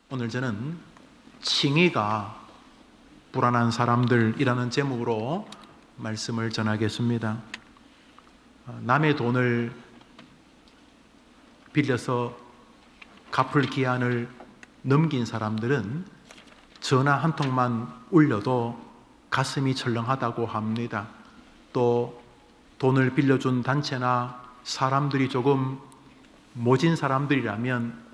오늘 저는 칭의가 불안한 사람들이라는 제목으로 말씀을 전하겠습니다. 남의 돈을 빌려서 갚을 기한을 넘긴 사람들은 전화 한 통만 울려도 가슴이 철렁하다고 합니다. 또 돈을 빌려준 단체나 사람들이 조금 모진 사람들이라면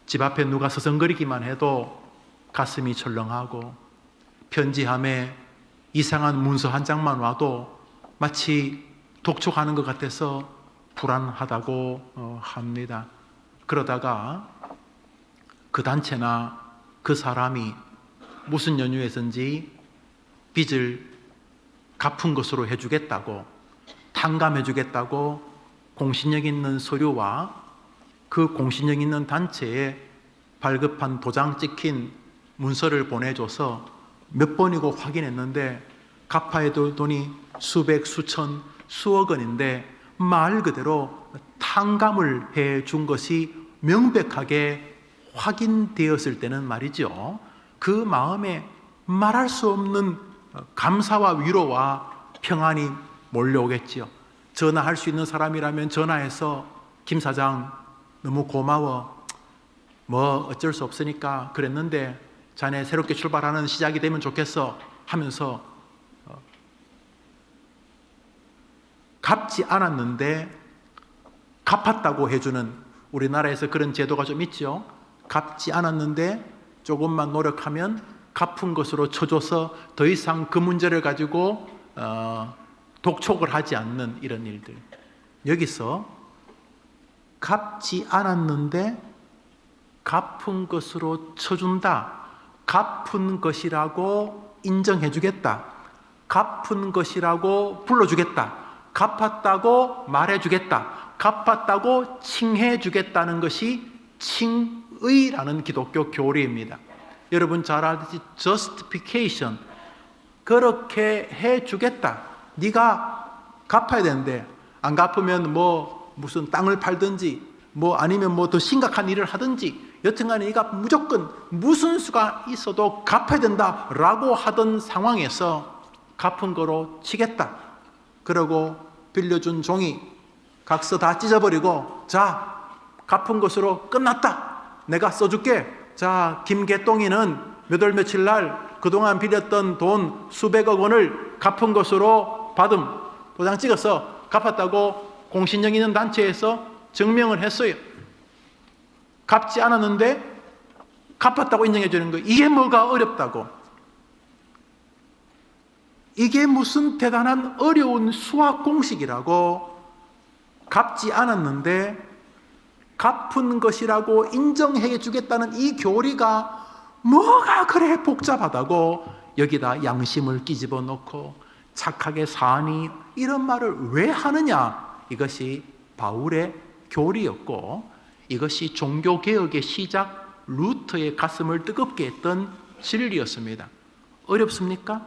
집 앞에 누가 서성거리기만 해도 가슴이 철렁하고, 편지함에 이상한 문서 한 장만 와도 마치 독촉하는 것 같아서 불안하다고 합니다. 그러다가 그 단체나 그 사람이 무슨 연유에선지 빚을 갚은 것으로 해주겠다고, 탕감해주겠다고 공신력 있는 서류와 그 공신력 있는 단체에 발급한 도장 찍힌 문서를 보내줘서 몇 번이고 확인했는데 갚아야 될 돈이 수백, 수천, 수억 원인데 말 그대로 탕감을 해준 것이 명백하게 확인되었을 때는 말이죠, 그 마음에 말할 수 없는 감사와 위로와 평안이 몰려오겠지요. 전화할 수 있는 사람이라면 전화해서 김 사장 너무 고마워, 뭐 어쩔 수 없으니까 그랬는데 자네 새롭게 출발하는 시작이 되면 좋겠어 하면서 갚지 않았는데 갚았다고 해주는, 우리나라에서 그런 제도가 좀 있죠. 갚지 않았는데 조금만 노력하면 갚은 것으로 쳐줘서 더 이상 그 문제를 가지고 독촉을 하지 않는 이런 일들. 여기서 갚지 않았는데 갚은 것으로 쳐준다, 갚은 것이라고 인정해주겠다, 갚은 것이라고 불러주겠다, 갚았다고 말해주겠다, 갚았다고 칭해주겠다는 것이 칭의라는 기독교 교리입니다. 여러분 잘 알듯이 justification, 그렇게 해주겠다. 네가 갚아야 되는데 안 갚으면 무슨 땅을 팔든지 아니면 더 심각한 일을 하든지 여튼간에 네가 무조건 무슨 수가 있어도 갚아야 된다라고 하던 상황에서 갚은 거로 치겠다. 그러고 빌려준 종이 각서 다 찢어버리고, 자, 갚은 것으로 끝났다, 내가 써줄게. 자, 김개똥이는 몇 월 며칠 날 그동안 빌렸던 돈 수백억 원을 갚은 것으로 받음, 도장 찍어서 갚았다고 공신력 있는 단체에서 증명을 했어요. 갚지 않았는데 갚았다고 인정해 주는 거, 이게 뭐가 어렵다고? 이게 무슨 대단한 어려운 수학 공식이라고? 갚지 않았는데 갚은 것이라고 인정해 주겠다는 이 교리가 뭐가 그래 복잡하다고 여기다 양심을 끼집어 넣고 착하게 사니, 이런 말을 왜 하느냐? 이것이 바울의 교리였고, 이것이 종교개혁의 시작 루터의 가슴을 뜨겁게 했던 진리였습니다. 어렵습니까?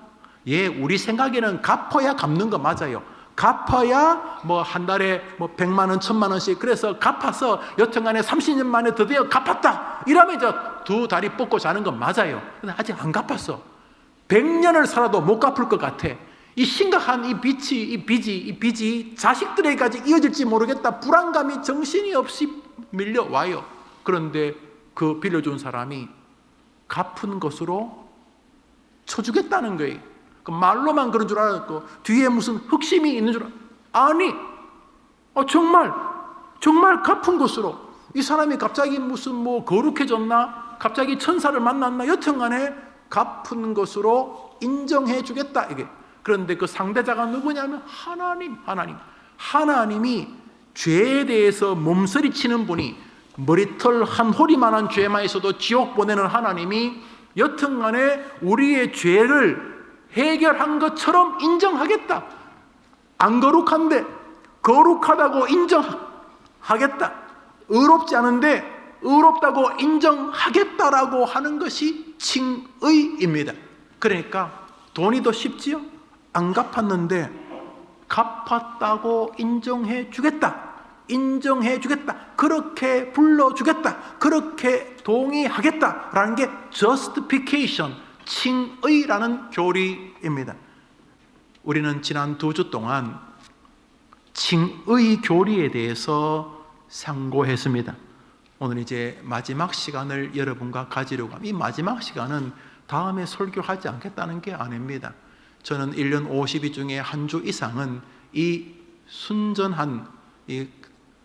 예, 우리 생각에는 갚아야 갚는 거 맞아요. 갚아야 한 달에 100만 원, 1000만 원씩, 그래서 갚아서 여튼간에 30년 만에 드디어 갚았다 이러면 두 다리 뻗고 자는 건 맞아요. 근데 아직 안 갚았어. 100년을 살아도 못 갚을 것 같아. 이 심각한 이 빚이 자식들에게까지 이어질지 모르겠다. 불안감이 정신이 없이 밀려와요. 그런데 그 빌려준 사람이 갚은 것으로 쳐주겠다는 거예요. 그 말로만 그런 줄 알았고 뒤에 무슨 흑심이 있는 줄 아니, 정말 갚은 것으로. 이 사람이 갑자기 무슨 거룩해졌나, 갑자기 천사를 만났나, 여튼간에 갚은 것으로 인정해 주겠다 이게. 그런데 그 상대자가 누구냐면 하나님이 죄에 대해서 몸서리치는 분이, 머리털 한 호리만한 죄만 있어도 지옥 보내는 하나님이 여튼간에 우리의 죄를 해결한 것처럼 인정하겠다. 안 거룩한데 거룩하다고 인정하겠다. 의롭지 않은데 의롭다고 인정하겠다라고 하는 것이 칭의입니다. 그러니까 돈이 더 쉽지요? 안 갚았는데 갚았다고 인정해 주겠다. 인정해 주겠다, 그렇게 불러주겠다, 그렇게 동의하겠다라는 게 justification, 칭의라는 교리입니다. 우리는 지난 2주 동안 칭의 교리에 대해서 상고했습니다. 오늘 이제 마지막 시간을 여러분과 가지려고 합니다. 이 마지막 시간은 다음에 설교하지 않겠다는 게 아닙니다. 저는 1년 50일 중에 한 주 이상은 이 순전한, 이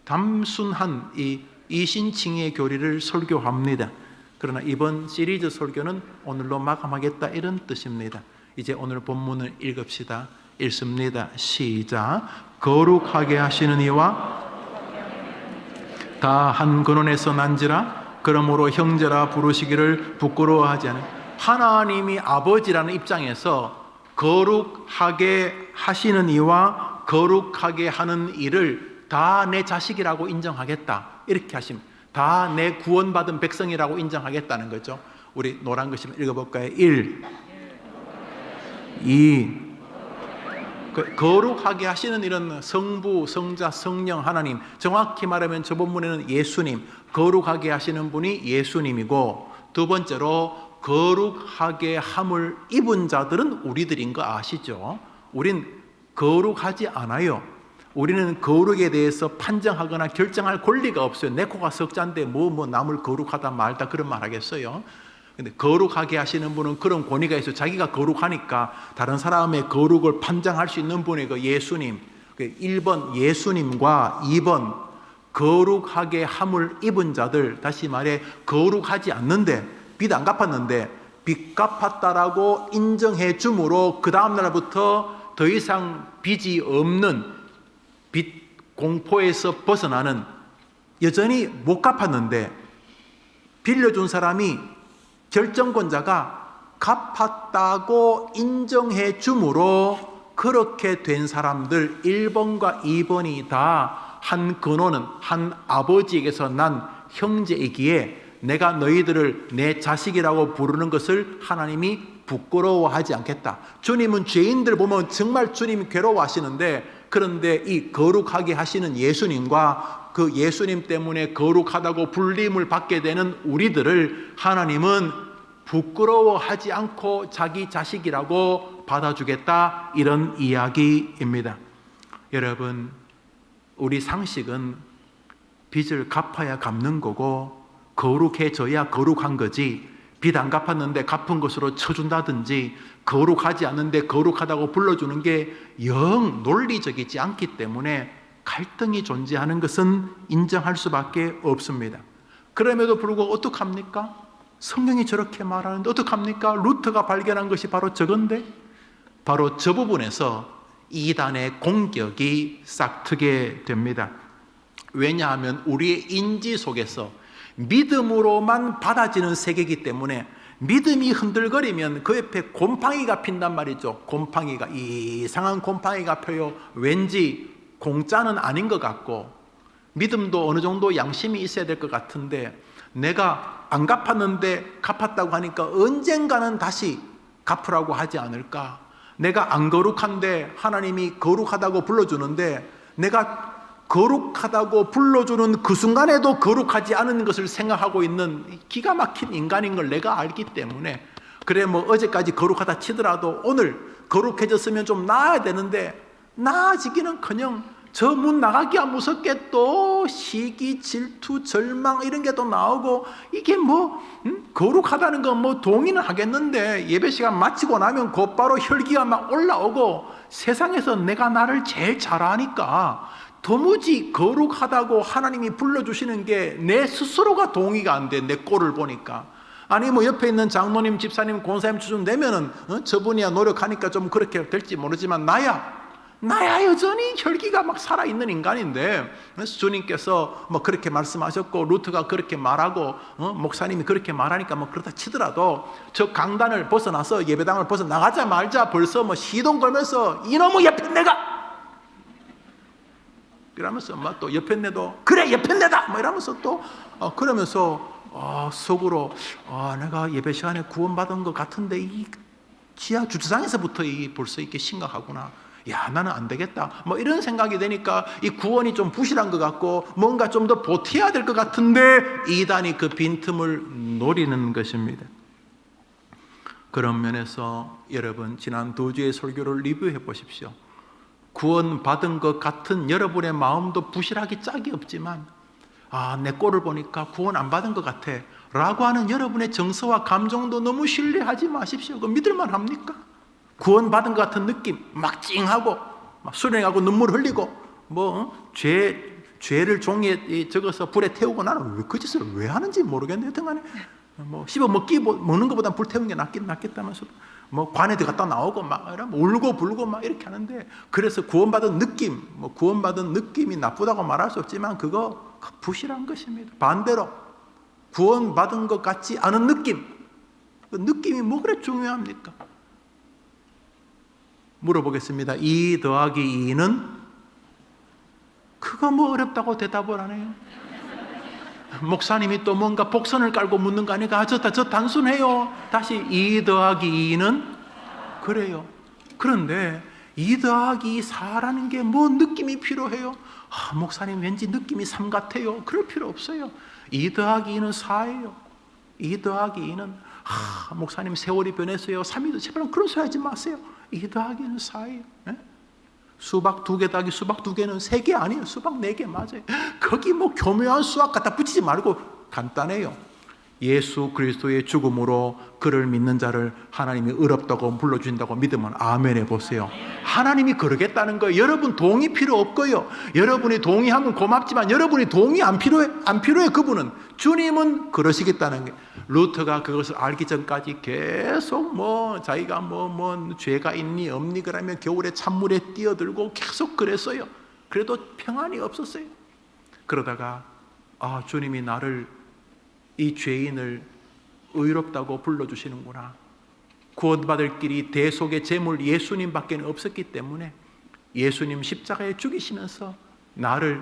담순한 이 이신칭의 교리를 설교합니다. 그러나 이번 시리즈 설교는 오늘로 마감하겠다, 이런 뜻입니다. 이제 오늘 본문을 읽읍시다. 읽습니다. 시작. 거룩하게 하시는 이와 다 한 근원에서 난지라 그러므로 형제라 부르시기를 부끄러워하지 않은, 하나님이 아버지라는 입장에서 거룩하게 하시는 이와 거룩하게 하는 이를 다 내 자식이라고 인정하겠다, 이렇게 하십니다. 다 내 구원받은 백성이라고 인정하겠다는 거죠. 우리 노란 글씨 읽어볼까요? 1, 2. 거룩하게 하시는 일은 성부, 성자, 성령, 하나님, 정확히 말하면 저 본문에는 예수님, 거룩하게 하시는 분이 예수님이고, 두 번째로 거룩하게 함을 입은 자들은 우리들인 거 아시죠? 우린 거룩하지 않아요. 우리는 거룩에 대해서 판정하거나 결정할 권리가 없어요. 내 코가 석자인데 뭐 남을 거룩하다 말다 그런 말 하겠어요? 근데 거룩하게 하시는 분은 그런 권위가 있어요. 자기가 거룩하니까 다른 사람의 거룩을 판정할 수 있는 분이 그 예수님. 1번 예수님과 2번 거룩하게 함을 입은 자들, 다시 말해 거룩하지 않는데, 빚 안 갚았는데 빚 갚았다라고 인정해 줌으로 그 다음 날부터 더 이상 빚이 없는 빚 공포에서 벗어나는, 여전히 못 갚았는데 빌려준 사람이, 결정권자가 갚았다고 인정해 줌으로 그렇게 된 사람들 1번과 2번이 다 한 근원은 한 아버지에게서 난 형제이기에 내가 너희들을 내 자식이라고 부르는 것을 하나님이 부끄러워하지 않겠다. 주님은 죄인들 보면 정말 주님이 괴로워하시는데, 그런데 이 거룩하게 하시는 예수님과 그 예수님 때문에 거룩하다고 불림을 받게 되는 우리들을 하나님은 부끄러워하지 않고 자기 자식이라고 받아주겠다, 이런 이야기입니다. 여러분, 우리 상식은 빚을 갚아야 갚는 거고 거룩해져야 거룩한 거지, 빚 안 갚았는데 갚은 것으로 쳐준다든지 거룩하지 않는데 거룩하다고 불러주는 게 영 논리적이지 않기 때문에 갈등이 존재하는 것은 인정할 수밖에 없습니다. 그럼에도 불구하고 어떡합니까? 성경이 저렇게 말하는데 어떡합니까? 루터가 발견한 것이 바로 저건데, 바로 저 부분에서 이단의 공격이 싹트게 됩니다. 왜냐하면 우리의 인지 속에서 믿음으로만 받아지는 세계이기 때문에, 믿음이 흔들거리면 그 옆에 곰팡이가 핀단 말이죠. 곰팡이가, 이상한 곰팡이가 펴요. 왠지 공짜는 아닌 것 같고, 믿음도 어느 정도 양심이 있어야 될 것 같은데, 내가 안 갚았는데 갚았다고 하니까 언젠가는 다시 갚으라고 하지 않을까? 내가 안 거룩한데 하나님이 거룩하다고 불러주는데, 내가 거룩하다고 불러주는 그 순간에도 거룩하지 않은 것을 생각하고 있는 기가 막힌 인간인 걸 내가 알기 때문에, 그래 뭐 어제까지 거룩하다 치더라도 오늘 거룩해졌으면 좀 나아야 되는데, 나아지기는커녕 저 문 나가기야 무섭게 또 시기, 질투, 절망 이런 게 또 나오고, 이게 뭐 거룩하다는 건 뭐 동의는 하겠는데 예배 시간 마치고 나면 곧바로 혈기가 막 올라오고, 세상에서 내가 나를 제일 잘 아니까 도무지 거룩하다고 하나님이 불러주시는 게 내 스스로가 동의가 안 돼. 내 꼴을 보니까. 아니 뭐 옆에 있는 장로님, 집사님, 권사님 수준 되면은 저분이야 노력하니까 좀 그렇게 될지 모르지만 나야 여전히 혈기가 막 살아있는 인간인데, 그래서 주님께서 뭐 그렇게 말씀하셨고 루트가 그렇게 말하고 목사님이 그렇게 말하니까 뭐 그렇다 치더라도, 저 강단을 벗어나서 예배당을 벗어나가자 말자 벌써 뭐 시동 걸면서 이놈의 예편내가 이러면서 막 또 예편내도 그래 예편내다 뭐 이러면서 또 그러면서 속으로 내가 예배 시간에 구원받은 것 같은데 이 지하 주차장에서부터 벌써 이렇게 심각하구나. 야, 나는 안 되겠다. 뭐 이런 생각이 되니까 이 구원이 좀 부실한 것 같고 뭔가 좀 더 보태야 될 것 같은데 이단이 그 빈틈을 노리는 것입니다. 그런 면에서 여러분 지난 2주의 설교를 리뷰해 보십시오. 구원받은 것 같은 여러분의 마음도 부실하기 짝이 없지만 내 꼴을 보니까 구원 안 받은 것 같아 라고 하는 여러분의 정서와 감정도 너무 신뢰하지 마십시오. 그 믿을만 합니까? 구원받은 것 같은 느낌 막 찡하고 막 수련하고 눈물 흘리고 죄를 종이에 적어서 불에 태우고 나는 그 짓을 왜 하는지 모르겠네요. 여튼간에 씹어 먹는 것보다 불 태우는 게 낫겠다면서 관에 들어갔다 나오고 막 울고 불고 막 이렇게 하는데, 그래서 구원받은 느낌, 구원받은 느낌이 나쁘다고 말할 수 없지만 그거 부실한 것입니다. 반대로 구원받은 것 같지 않은 느낌, 그 느낌이 뭐 그래 중요합니까? 물어보겠습니다. 2 더하기 2는? 그거 뭐 어렵다고 대답을 안 해요. 목사님이 또 뭔가 복선을 깔고 묻는 거 아니까 저 단순해요. 다시 2 더하기 2는? 그래요. 그런데 2 더하기 4라는 게 뭐 느낌이 필요해요? 목사님 왠지 느낌이 3 같아요. 그럴 필요 없어요. 2 더하기 2는 4예요. 2 더하기 2는 목사님 세월이 변했어요. 3이도 제발 그런 소리 하지 마세요. 2 더하기 2는 4예요. 네? 수박 2개 더하기 수박 2개는 3개 아니에요. 수박 4개 맞아요. 거기 뭐 교묘한 수학 갖다 붙이지 말고 간단해요. 예수 그리스도의 죽음으로 그를 믿는 자를 하나님이 의롭다고 불러주신다고 믿으면 아멘 해보세요. 하나님이 그러겠다는 거예요. 여러분 동의 필요 없고요. 여러분이 동의하면 고맙지만 여러분이 동의 안 필요해. 그분은, 주님은 그러시겠다는 거예요. 루터가 그것을 알기 전까지 계속 자기가 죄가 있니 없니 그러면 겨울에 찬물에 뛰어들고 계속 그랬어요. 그래도 평안이 없었어요. 그러다가 주님이 나를, 이 죄인을 의롭다고 불러주시는구나. 구원받을 길이 대속의 제물 예수님밖에 없었기 때문에 예수님 십자가에 죽이시면서 나를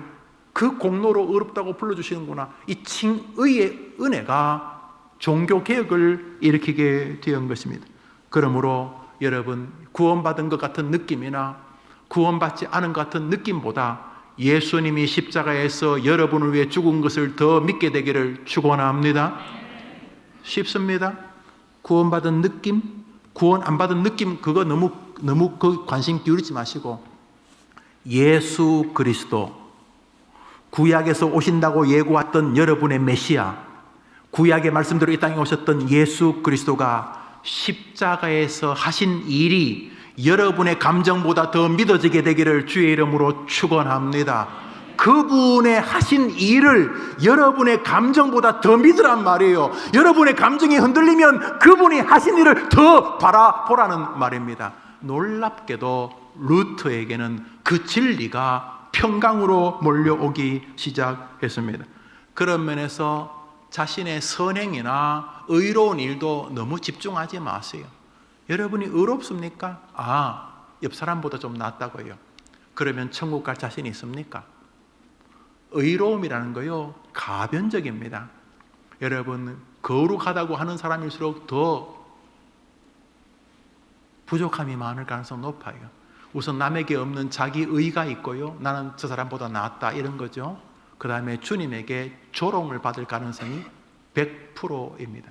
그 공로로 의롭다고 불러주시는구나. 이 칭의의 은혜가 종교개혁을 일으키게 되는 것입니다. 그러므로 여러분, 구원받은 것 같은 느낌이나 구원받지 않은 것 같은 느낌보다 예수님이 십자가에서 여러분을 위해 죽은 것을 더 믿게 되기를 축원합니다. 쉽습니다. 구원받은 느낌, 구원 안 받은 느낌, 그거 너무 그 관심 기울이지 마시고 예수 그리스도, 구약에서 오신다고 예고했던 여러분의 메시아, 구약의 말씀대로 이 땅에 오셨던 예수 그리스도가 십자가에서 하신 일이 여러분의 감정보다 더 믿어지게 되기를 주의 이름으로 축원합니다. 그분의 하신 일을 여러분의 감정보다 더 믿으란 말이에요. 여러분의 감정이 흔들리면 그분이 하신 일을 더 바라보라는 말입니다. 놀랍게도 루터에게는 그 진리가 평강으로 몰려오기 시작했습니다. 그런 면에서 자신의 선행이나 의로운 일도 너무 집중하지 마세요. 여러분이 의롭습니까? 옆 사람보다 좀 낫다고요. 그러면 천국 갈 자신이 있습니까? 의로움이라는 거요, 가변적입니다. 여러분, 거룩하다고 하는 사람일수록 더 부족함이 많을 가능성이 높아요. 우선 남에게 없는 자기 의가 있고요, 나는 저 사람보다 낫다 이런 거죠. 그 다음에 주님에게 조롱을 받을 가능성이 100%입니다.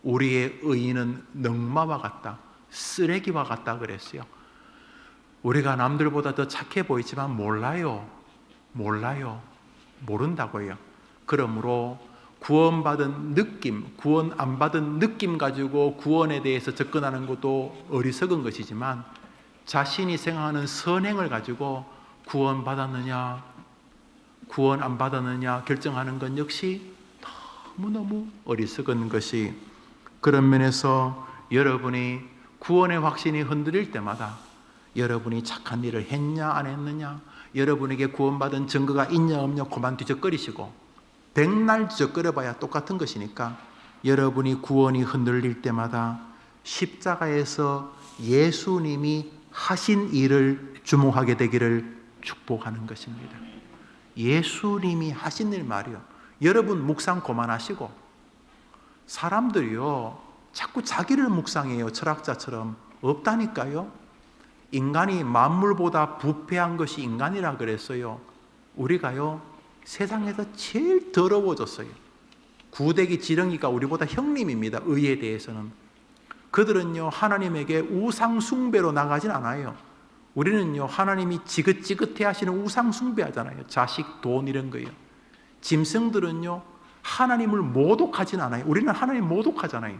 우리의 의는 넝마와 같다, 쓰레기와 같다 그랬어요. 우리가 남들보다 더 착해 보이지만 몰라요. 모른다고요. 그러므로 구원받은 느낌, 구원 안 받은 느낌 가지고 구원에 대해서 접근하는 것도 어리석은 것이지만 자신이 생각하는 선행을 가지고 구원 받았느냐, 구원 안 받았느냐 결정하는 건 역시 너무너무 어리석은 것이, 그런 면에서 여러분이 구원의 확신이 흔들릴 때마다 여러분이 착한 일을 했냐 안 했느냐, 여러분에게 구원받은 증거가 있냐 없냐 그만 뒤적거리시고 백날 뒤적거려봐야 똑같은 것이니까 여러분이 구원이 흔들릴 때마다 십자가에서 예수님이 하신 일을 주목하게 되기를 축복하는 것입니다. 예수님이 하신 일 말이요. 여러분 묵상 그만하시고, 사람들이요 자꾸 자기를 묵상해요. 철학자처럼. 없다니까요. 인간이 만물보다 부패한 것이 인간이라 그랬어요. 우리가요, 세상에서 제일 더러워졌어요. 구데기 지렁이가 우리보다 형님입니다. 의에 대해서는. 그들은요, 하나님에게 우상 숭배로 나가진 않아요. 우리는요, 하나님이 지긋지긋해 하시는 우상 숭배하잖아요. 자식, 돈 이런 거예요. 짐승들은요, 하나님을 모독하진 않아요. 우리는 하나님 모독하잖아요.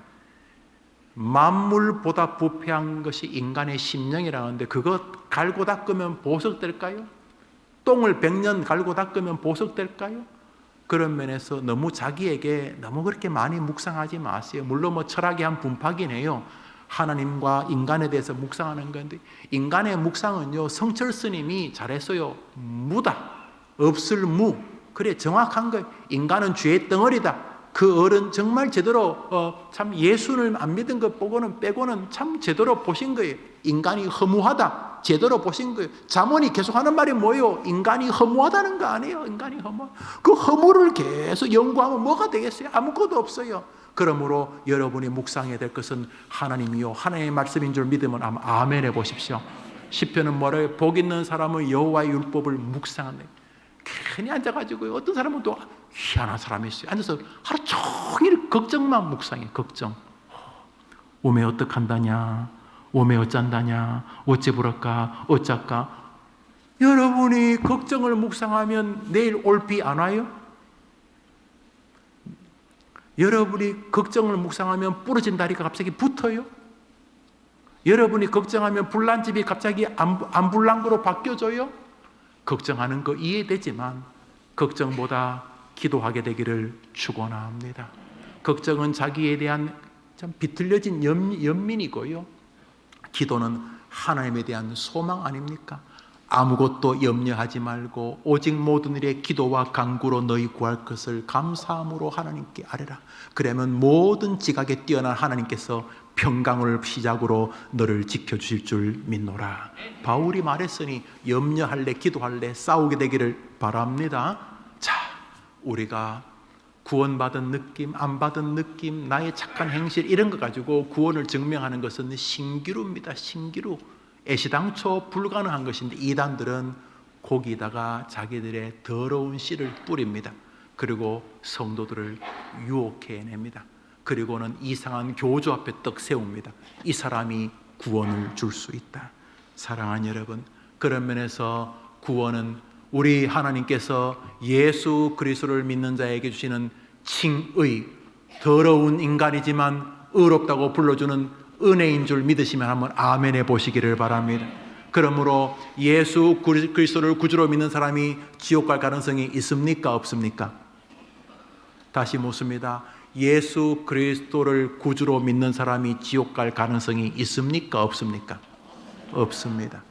만물보다 부패한 것이 인간의 심령이라는데 그거 갈고 닦으면 보석될까요? 똥을 100년 갈고 닦으면 보석될까요? 그런 면에서 너무 자기에게 너무 그렇게 많이 묵상하지 마세요. 물론 뭐 철학의 한 분파긴 해요. 하나님과 인간에 대해서 묵상하는 건데, 인간의 묵상은요, 성철 스님이 잘했어요. 무다, 없을 무. 그래, 정확한 거예요. 인간은 죄의 덩어리다. 그 어른 정말 제대로 참 예수를 안 믿은 것 빼고는 참 제대로 보신 거예요. 인간이 허무하다, 제대로 보신 거예요. 잠언이 계속 하는 말이 뭐예요? 인간이 허무하다는 거 아니에요? 인간이 허무. 그 허무를 계속 연구하면 뭐가 되겠어요? 아무것도 없어요. 그러므로 여러분이 묵상해야 될 것은 하나님이요, 하나님의 말씀인 줄 믿으면 아멘 해보십시오. 시편은 뭐래요? 복 있는 사람은 여호와의 율법을 묵상한다. 괜히 앉아가지고, 어떤 사람은 또 희한한 사람이 있어요. 앉아서 하루 종일 걱정만 묵상해. 걱정. 오메 어떡한다냐, 오메 어쩐다냐, 어째 부를까, 어쩔까. 여러분이 걱정을 묵상하면 내일 올 비 안 와요? 여러분이 걱정을 묵상하면 부러진 다리가 갑자기 붙어요? 여러분이 걱정하면 불난 집이 갑자기 안 불난 거로 바뀌어져요? 걱정하는 거 이해되지만 걱정보다 기도하게 되기를 축원합니다. 걱정은 자기에 대한 참 비틀려진 연민이고요, 기도는 하나님에 대한 소망 아닙니까? 아무것도 염려하지 말고 오직 모든 일에 기도와 간구로 너희 구할 것을 감사함으로 하나님께 아뢰라. 그러면 모든 지각에 뛰어난 하나님께서 평강을 시작으로 너를 지켜주실 줄 믿노라. 바울이 말했으니 염려할래, 기도할래, 싸우게 되기를 바랍니다. 자, 우리가 구원받은 느낌, 안 받은 느낌, 나의 착한 행실 이런 거 가지고 구원을 증명하는 것은 신기루입니다. 신기루. 애시당초 불가능한 것인데 이단들은 거기다가 자기들의 더러운 씨를 뿌립니다. 그리고 성도들을 유혹해냅니다. 그리고는 이상한 교주 앞에 떡 세웁니다. 이 사람이 구원을 줄 수 있다. 사랑하는 여러분, 그런 면에서 구원은 우리 하나님께서 예수 그리스도를 믿는 자에게 주시는 칭의, 더러운 인간이지만 의롭다고 불러주는 은혜인 줄 믿으시면 한번 아멘 해보시기를 바랍니다. 그러므로 예수 그리스도를 구주로 믿는 사람이 지옥 갈 가능성이 있습니까? 없습니까? 다시 묻습니다. 예수 그리스도를 구주로 믿는 사람이 지옥 갈 가능성이 있습니까? 없습니까? 없습니다.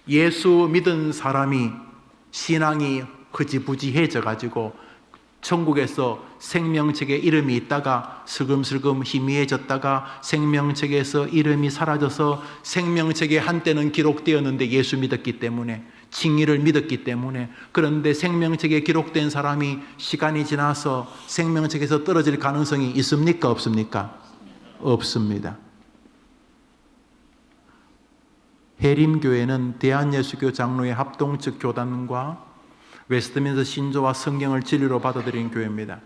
예수 믿은 사람이 신앙이 흐지부지해져 가지고 천국에서 생명책에 이름이 있다가 슬금슬금 희미해졌다가 생명책에서 이름이 사라져서 생명책에 한때는 기록되었는데 예수 믿었기 때문에, 칭의를 믿었기 때문에, 그런데 생명책에 기록된 사람이 시간이 지나서 생명책에서 떨어질 가능성이 있습니까? 없습니까? 없습니다. 해림교회는 대한예수교 장로회 합동 측 교단과 웨스트민스터 신조와 성경을 진리로 받아들인 교회입니다.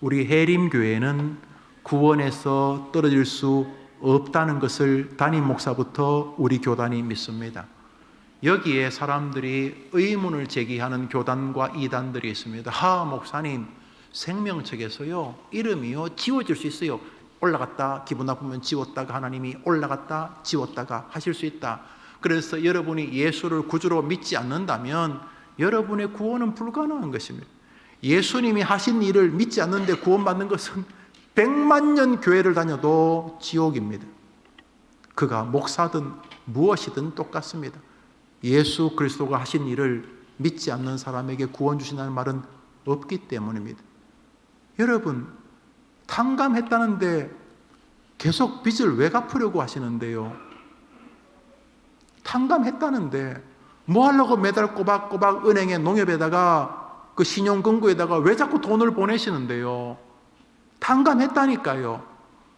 우리 해림교회는 구원에서 떨어질 수 없다는 것을 담임 목사부터 우리 교단이 믿습니다. 여기에 사람들이 의문을 제기하는 교단과 이단들이 있습니다. 하, 목사님, 생명책에서요 이름이요 지워질 수 있어요. 올라갔다 기분 나쁘면 지웠다가 하나님이 올라갔다 지웠다가 하실 수 있다. 그래서 여러분이 예수를 구주로 믿지 않는다면 여러분의 구원은 불가능한 것입니다. 예수님이 하신 일을 믿지 않는데 구원받는 것은 100만 년 교회를 다녀도 지옥입니다. 그가 목사든 무엇이든 똑같습니다. 예수 그리스도가 하신 일을 믿지 않는 사람에게 구원 주신다는 말은 없기 때문입니다. 여러분, 탕감했다는데 계속 빚을 왜 갚으려고 하시는데요? 탕감했다는데 뭐 하려고 매달 꼬박꼬박 은행에 농협에다가 그 신용금고에다가 왜 자꾸 돈을 보내시는데요? 탕감했다니까요.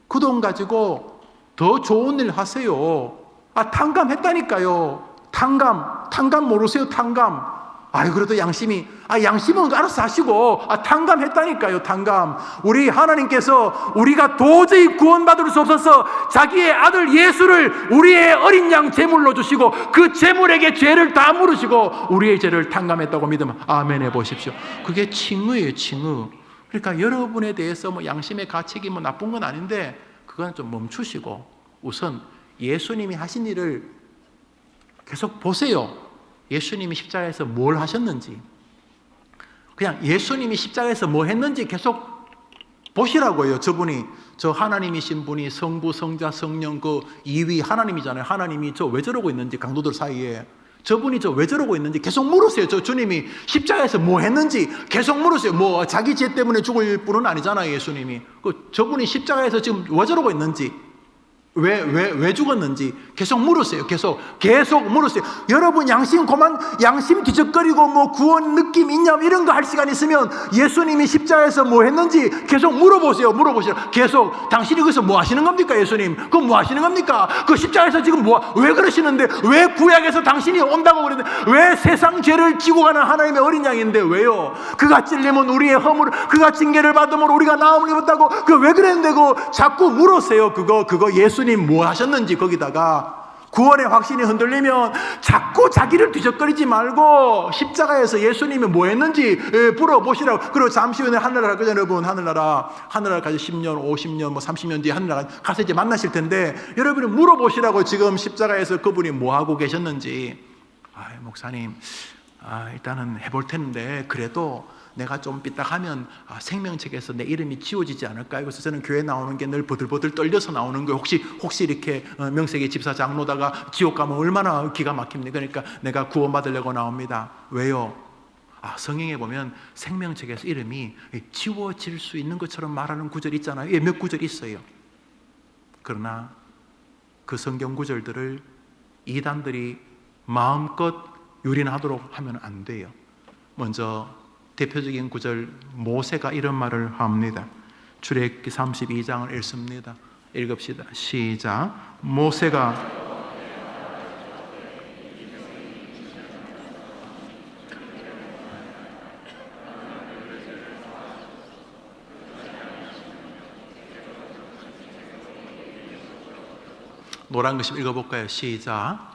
그 돈 가지고 더 좋은 일 하세요. 탕감했다니까요. 탕감 모르세요? 탕감. 그래도 양심은 알아서 하시고, 탕감했다니까요, 탕감. 우리 하나님께서 우리가 도저히 구원받을 수 없어서 자기의 아들 예수를 우리의 어린 양 제물로 주시고, 그 제물에게 죄를 다 물으시고, 우리의 죄를 탕감했다고 믿으면 아멘 해보십시오. 그게 칭의예요, 칭의. 그러니까 여러분에 대해서 양심의 가책이 나쁜 건 아닌데, 그건 좀 멈추시고, 우선 예수님이 하신 일을 계속 보세요. 예수님이 십자가에서 뭘 하셨는지, 그냥 예수님이 십자가에서 뭐 했는지 계속 보시라고요. 저 하나님이신 분이 성부, 성자, 성령 그 2위 하나님이잖아요. 하나님이 저 왜 저러고 있는지, 강도들 사이에 저분이 저 왜 저러고 있는지 계속 물으세요. 저 주님이 십자가에서 뭐 했는지 계속 물으세요. 자기 죄 때문에 죽을 분은 아니잖아요, 예수님이. 저분이 십자가에서 지금 왜 저러고 있는지, 왜 죽었는지 계속 물으세요. 계속 물으세요. 여러분 양심 뒤적거리고 구원 느낌 있냐 이런 거 할 시간 있으면 예수님이 십자가에서 뭐 했는지 계속 물어보세요. 계속 당신이 거기서 뭐 하시는 겁니까? 예수님 그건 뭐 하시는 겁니까? 그 십자가에서 지금 왜 그러시는데, 왜 구약에서 당신이 온다고 그러는데, 왜 세상 죄를 지고 가는 하나님의 어린 양인데 왜요? 그가 찔리면 우리의 허물, 그가 징계를 받으면 우리가 나음을 입었다고, 그 왜 그랬는데 자꾸 물으세요. 그거 예수님 뭐 하셨는지. 거기다가 구원의 확신이 흔들리면 자꾸 자기를 뒤적거리지 말고 십자가에서 예수님이 뭐 했는지 물어보시라고. 그리고 잠시 후에 하늘나라 가죠, 여러분. 하늘나라 가서 10년, 50년, 30년 뒤에 하늘나라 가서 이제 만나실 텐데, 여러분이 물어보시라고. 지금 십자가에서 그분이 뭐 하고 계셨는지. 목사님, 일단은 해볼 텐데, 그래도 내가 좀 삐딱하면 생명책에서 내 이름이 지워지지 않을까? 그래서 저는 교회 나오는 게 늘 버들버들 떨려서 나오는 거예요. 혹시 이렇게 명색의 집사 장로다가 지옥 가면 얼마나 기가 막힙니까? 그러니까 내가 구원받으려고 나옵니다. 왜요? 성경에 보면 생명책에서 이름이 지워질 수 있는 것처럼 말하는 구절이 있잖아요. 몇 구절이 있어요. 그러나 그 성경 구절들을 이단들이 마음껏 유린하도록 하면 안 돼요. 먼저 대표적인 구절, 모세가 이런 말을 합니다. 출애굽기 32장을 읽습니다. 읽읍시다. 시작. 모세가 노란 글씨 읽어볼까요? 시작.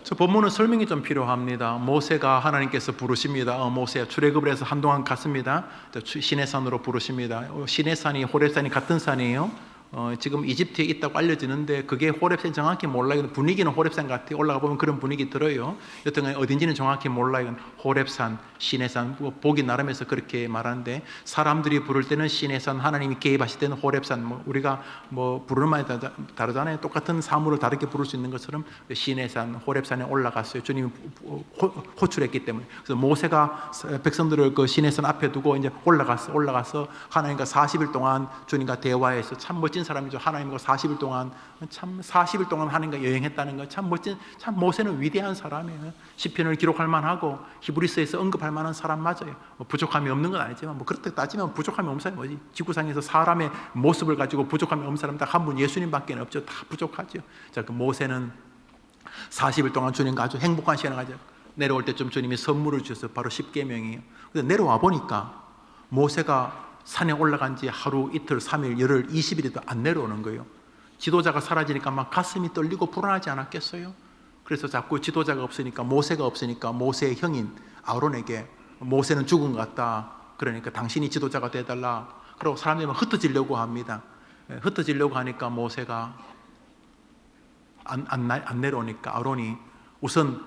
저 본문은 설명이 좀 필요합니다. 모세가 하나님께서 부르십니다. 모세야 출애굽을 해서 한동안 갔습니다. 시내산으로 부르십니다. 시내산이 호렙산이 같은 산이에요. 지금 이집트에 있다고 알려지는데 그게 호렙산 정확히 몰라요. 분위기는 호렙산 같아요. 올라가 보면 그런 분위기 들어요. 여튼 어딘지는 정확히 몰라요. 호렙산, 시내산, 보기 나름에서 그렇게 말하는데, 사람들이 부를 때는 시내산, 하나님이 개입하실 때는 호렙산. 우리가 부르는 말이 다르잖아요. 똑같은 사물을 다르게 부를 수 있는 것처럼 시내산, 호렙산에 올라갔어요. 주님이 호출했기 때문에. 그래서 모세가 백성들을 그 시내산 앞에 두고 이제 올라가서 하나님과 40일 동안 주님과 대화해서, 참 멋진 사람이죠. 하나님과 40일 동안 하나님과 여행했다는 거 참 멋진, 참 모세는 위대한 사람이에요. 시편을 기록할 만하고 히브리서에서 언급할 만한 사람 맞아요. 부족함이 없는 건 아니지만 그렇게 따지면 부족함이 없는 사람이 뭐지? 지구상에서 사람의 모습을 가지고 부족함이 없는 사람 딱 한 분, 예수님밖에 없죠. 다 부족하죠. 자, 그 모세는 40일 동안 주님과 아주 행복한 시간을 가져. 내려올 때쯤 주님이 선물을 주셔서 바로 십계명이에요. 근데 내려와 보니까 모세가 산에 올라간 지 하루, 이틀, 3일, 열흘, 20일에도 안 내려오는 거예요. 지도자가 사라지니까 막 가슴이 떨리고 불안하지 않았겠어요? 그래서 자꾸 지도자가 없으니까, 모세가 없으니까 모세의 형인 아론에게, 모세는 죽은 것 같다, 그러니까 당신이 지도자가 되어달라. 그리고 사람들이 막 흩어지려고 합니다. 흩어지려고 하니까 모세가 안 내려오니까 아론이 우선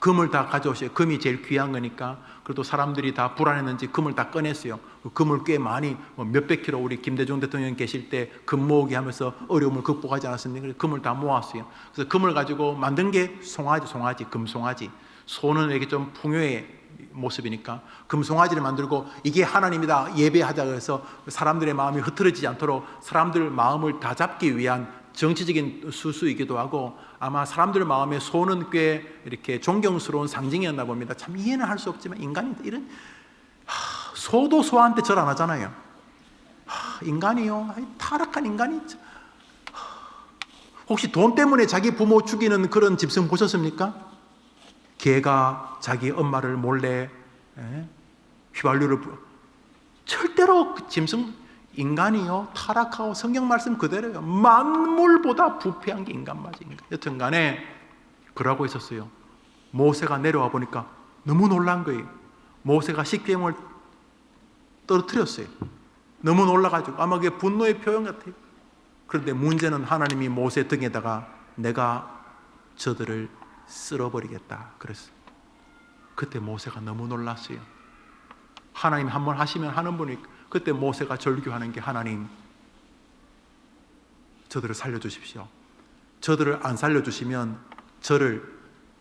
금을 다 가져오세요. 금이 제일 귀한 거니까. 그래도 사람들이 다 불안했는지 금을 다 꺼냈어요. 금을 꽤 많이, 몇백 킬로, 우리 김대중 대통령 계실 때 금 모으기 하면서 어려움을 극복하지 않았습니까? 그래서 금을 다 모았어요. 그래서 금을 가지고 만든 게 송아지, 금송아지. 소는 이렇게 좀 풍요의 모습이니까 금송아지를 만들고, 이게 하나님이다 예배하자 그래서 사람들의 마음이 흐트러지지 않도록 사람들 마음을 다 잡기 위한 정치적인 수수이기도 하고, 아마 사람들 마음에 소는 꽤 이렇게 존경스러운 상징이었나 봅니다. 참 이해는 할 수 없지만 인간이 이런, 소도 소한테 절 안 하잖아요. 인간이요. 타락한 인간이죠. 혹시 돈 때문에 자기 부모 죽이는 그런 짐승 보셨습니까? 개가 자기 엄마를 몰래 휘발유를 절대로 그 짐승 인간이요 타락하고 성경 말씀 그대로요. 만물보다 부패한 게 인간 맞아. 여튼 간에 그러고 있었어요. 모세가 내려와 보니까 너무 놀란 거예요. 모세가 십계명을 떨어뜨렸어요. 너무 놀라가지고 아마 그게 분노의 표현 같아요. 그런데 문제는 하나님이 모세 등에다가 내가 저들을 쓸어버리겠다 그랬어요. 그때 모세가 너무 놀랐어요. 하나님 한번 하시면 하는 분이. 그때 모세가 절규하는 게 하나님 저들을 살려주십시오. 저들을 안 살려주시면 저를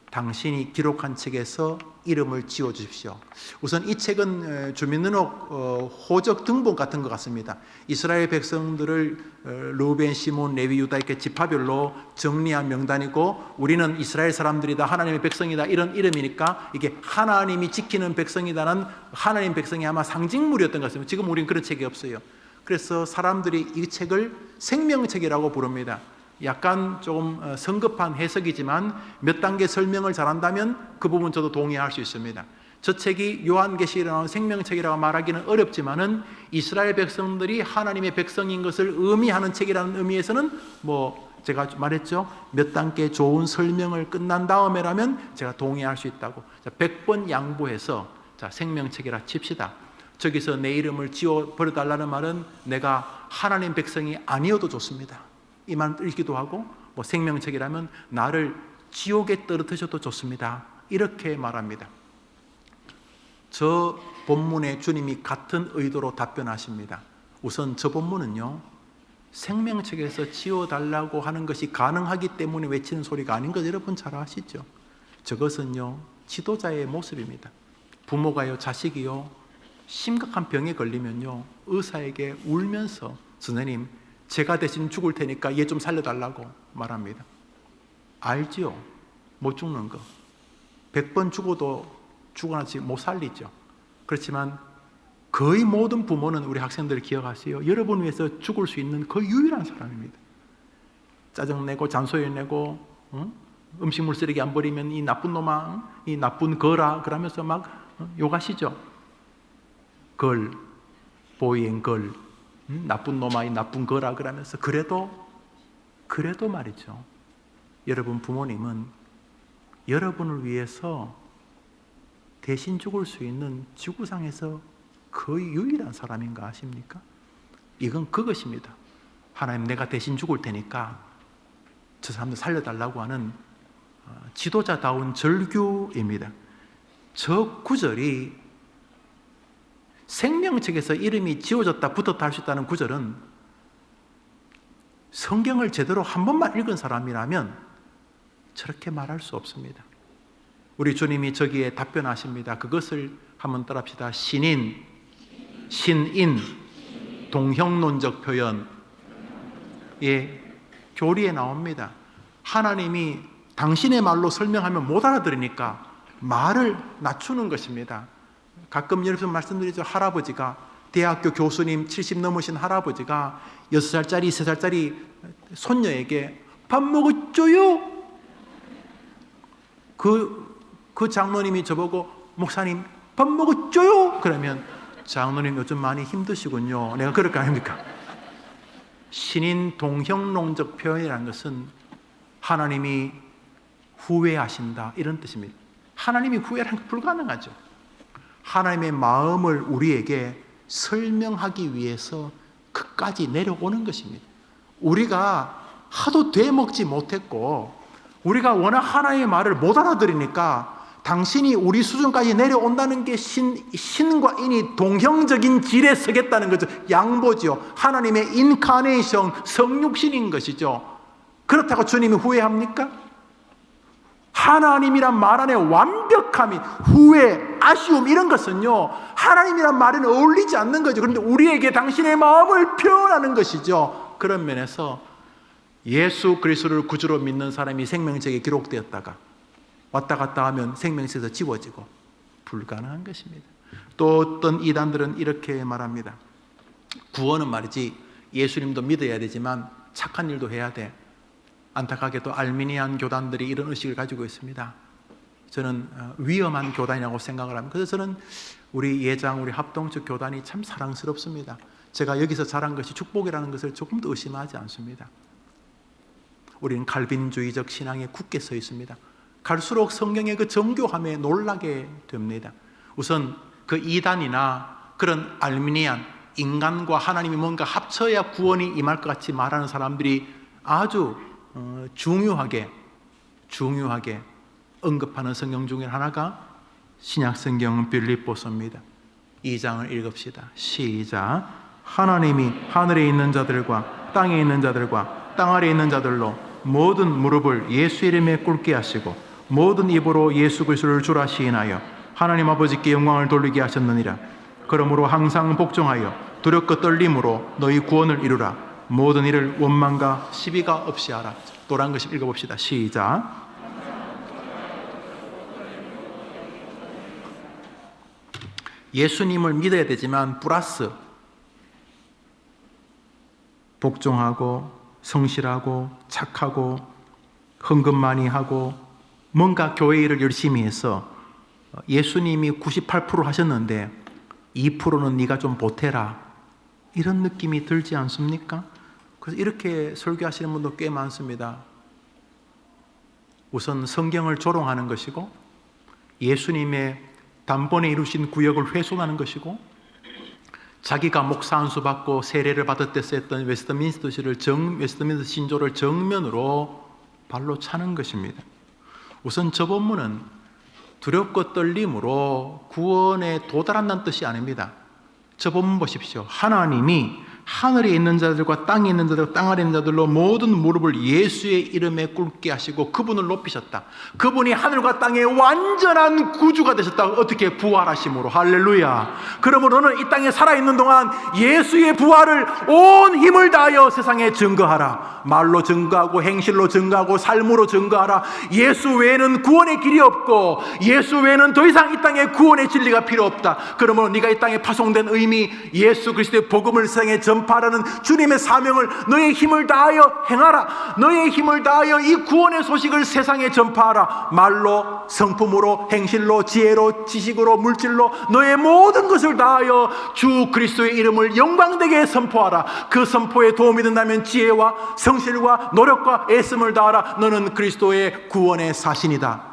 당신이 기록한 책에서 이름을 지워주십시오. 우선 이 책은 주민등록 호적 등본 같은 것 같습니다. 이스라엘 백성들을 르우벤, 시몬, 레위, 유다 이렇게 지파별로 정리한 명단이고 우리는 이스라엘 사람들이다, 하나님의 백성이다 이런 이름이니까 이게 하나님이 지키는 백성이다는 하나님 백성이 아마 상징물이었던 것 같습니다. 지금 우리는 그런 책이 없어요. 그래서 사람들이 이 책을 생명책이라고 부릅니다. 약간 조금 성급한 해석이지만 몇 단계 설명을 잘한다면 그 부분 저도 동의할 수 있습니다. 저 책이 요한계시록에 생명책이라고 말하기는 어렵지만은 이스라엘 백성들이 하나님의 백성인 것을 의미하는 책이라는 의미에서는 제가 말했죠. 몇 단계 좋은 설명을 끝난 다음에라면 제가 동의할 수 있다고. 100번 양보해서 생명책이라 칩시다. 저기서 내 이름을 지워버려달라는 말은 내가 하나님 백성이 아니어도 좋습니다. 이만 읽기도 하고 생명책이라면 나를 지옥에 떨어뜨셔도 좋습니다. 이렇게 말합니다. 저 본문에 주님이 같은 의도로 답변하십니다. 우선 저 본문은요 생명책에서 지워달라고 하는 것이 가능하기 때문에 외치는 소리가 아닌 것 여러분 잘 아시죠? 저것은요 지도자의 모습입니다. 부모가요 자식이요 심각한 병에 걸리면요 의사에게 울면서 선생님 제가 대신 죽을 테니까 얘 좀 살려달라고 말합니다. 알지요? 못 죽는 거. 100번 죽어도 죽어나지 못 살리죠. 그렇지만 거의 모든 부모는 우리 학생들 기억하세요. 여러분 위해서 죽을 수 있는 거의 유일한 사람입니다. 짜증내고 잔소리내고 음식물 쓰레기 안 버리면 이 나쁜 놈아, 이 나쁜 거라 그러면서 막 욕하시죠. 걸, 보이엔 걸, 나쁜 놈아, 이 나쁜 거라 그러면서 그래도 말이죠. 여러분 부모님은 여러분을 위해서 대신 죽을 수 있는 지구상에서 거의 유일한 사람인 거 아십니까? 이건 그것입니다. 하나님 내가 대신 죽을 테니까 저 사람들 살려달라고 하는 지도자다운 절규입니다. 저 구절이 생명책에서 이름이 지워졌다 붙었다 할 수 있다는 구절은 성경을 제대로 한 번만 읽은 사람이라면 저렇게 말할 수 없습니다. 우리 주님이 저기에 답변하십니다. 그것을 한번 따라합시다. 신인, 동형론적 표현. 교리에 나옵니다. 하나님이 당신의 말로 설명하면 못 알아들으니까 말을 낮추는 것입니다. 가끔 여러분 말씀드리죠. 할아버지가 대학교 교수님 70 넘으신 할아버지가 6살짜리 3살짜리 손녀에게 밥 먹었죠요? 그 장로님이 저보고 목사님 밥 먹었죠요? 그러면 장로님 요즘 많이 힘드시군요. 내가 그럴 거 아닙니까? 신인 동형론적 표현이라는 것은 하나님이 후회하신다 이런 뜻입니다. 하나님이 후회라는 건 불가능하죠. 하나님의 마음을 우리에게 설명하기 위해서 끝까지 내려오는 것입니다. 우리가 하도 되먹지 못했고 우리가 워낙 하나님의 말을 못 알아들으니까 당신이 우리 수준까지 내려온다는 게 신과 인이 동형적인 질에 서겠다는 거죠. 양보죠. 하나님의 인카네이션, 성육신인 것이죠. 그렇다고 주님이 후회합니까? 하나님이란 말 안에 완벽함이, 후회, 아쉬움 이런 것은요 하나님이란 말에는 어울리지 않는 거죠. 그런데 우리에게 당신의 마음을 표현하는 것이죠. 그런 면에서 예수 그리스도를 구주로 믿는 사람이 생명책에 기록되었다가 왔다 갔다 하면 생명책에서 지워지고 불가능한 것입니다. 또 어떤 이단들은 이렇게 말합니다. 구원은 말이지 예수님도 믿어야 되지만 착한 일도 해야 돼. 안타깝게도 알미니안 교단들이 이런 의식을 가지고 있습니다. 저는 위험한 교단이라고 생각을 합니다. 그래서 저는 우리 예장, 우리 합동측 교단이 참 사랑스럽습니다. 제가 여기서 자란 것이 축복이라는 것을 조금 더 의심하지 않습니다. 우리는 칼빈주의적 신앙에 굳게 서 있습니다. 갈수록 성경의 그 정교함에 놀라게 됩니다. 우선 그 이단이나 그런 알미니안, 인간과 하나님이 뭔가 합쳐야 구원이 임할 것 같이 말하는 사람들이 아주 중요하게 언급하는 성경 중에 하나가 신약성경 빌립보서입니다. 2장을 읽읍시다. 시작. 하나님이 하늘에 있는 자들과 땅에 있는 자들과 땅 아래에 있는 자들로 모든 무릎을 예수 이름에 꿇게 하시고 모든 입으로 예수 그리스도를 주라 시인하여 하나님 아버지께 영광을 돌리게 하셨느니라. 그러므로 항상 복종하여 두렵고 떨림으로 너희 구원을 이루라. 모든 일을 원망과 시비가 없이 하라. 또 한 것씩 읽어봅시다. 시작. 예수님을 믿어야 되지만 플러스 복종하고 성실하고 착하고 헌금 많이 하고 뭔가 교회 일을 열심히 해서 예수님이 98% 하셨는데 2%는 네가 좀 보태라, 이런 느낌이 들지 않습니까? 그래서 이렇게 설교하시는 분도 꽤 많습니다. 우선 성경을 조롱하는 것이고 예수님의 단번에 이루신 구역을 훼손하는 것이고 자기가 목사 안수 받고 세례를 받을 때 썼던 웨스트민스터 신조를 정면으로 발로 차는 것입니다. 우선 저 본문은 두렵고 떨림으로 구원에 도달한다는 뜻이 아닙니다. 저 본문 보십시오. 하나님이 하늘에 있는 자들과 땅에 있는 자들과 땅 아래 있는 자들로 모든 무릎을 예수의 이름에 꿇게 하시고 그분을 높이셨다. 그분이 하늘과 땅의 완전한 구주가 되셨다. 어떻게? 부활하심으로. 할렐루야. 그러므로 너는 이 땅에 살아있는 동안 예수의 부활을 온 힘을 다하여 세상에 증거하라. 말로 증거하고 행실로 증거하고 삶으로 증거하라. 예수 외에는 구원의 길이 없고 예수 외에는 더 이상 이 땅에 구원의 진리가 필요 없다. 그러므로 네가 이 땅에 파송된 의미, 예수 그리스도의 복음을 세상에 전파하라는 주님의 사명을 너의 힘을 다하여 행하라. 너의 힘을 다하여 이 구원의 소식을 세상에 전파하라. 말로, 성품으로, 행실로, 지혜로, 지식으로, 물질로 너의 모든 것을 다하여 주 그리스도의 이름을 영광되게 선포하라. 그 선포에 도움이 된다면 지혜와 성실과 노력과 애씀을 다하라. 너는 그리스도의 구원의 사신이다.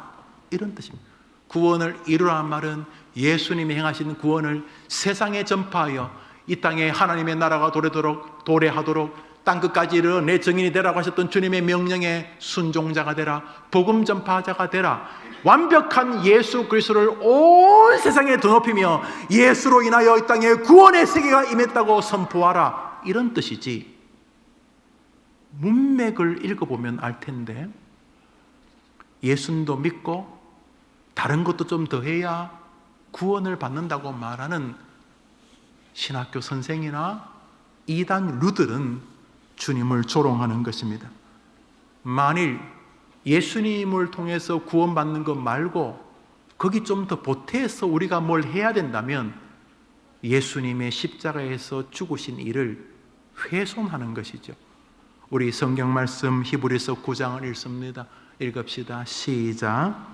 이런 뜻입니다. 구원을 이루라는 말은 예수님이 행하신 구원을 세상에 전파하여 이 땅에 하나님의 나라가 도래하도록 땅끝까지 이르러 내 증인이 되라고 하셨던 주님의 명령에 순종자가 되라. 복음 전파자가 되라. 완벽한 예수 그리스도를 온 세상에 드높이며 예수로 인하여 이 땅에 구원의 세계가 임했다고 선포하라. 이런 뜻이지. 문맥을 읽어보면 알 텐데 예수님도 믿고 다른 것도 좀 더해야 구원을 받는다고 말하는 신학교 선생이나 이단 루들은 주님을 조롱하는 것입니다. 만일 예수님을 통해서 구원받는 것 말고 거기 좀 더 보태서 우리가 뭘 해야 된다면 예수님의 십자가에서 죽으신 일을 훼손하는 것이죠. 우리 성경 말씀 히브리서 9장을 읽습니다. 읽읍시다. 시작.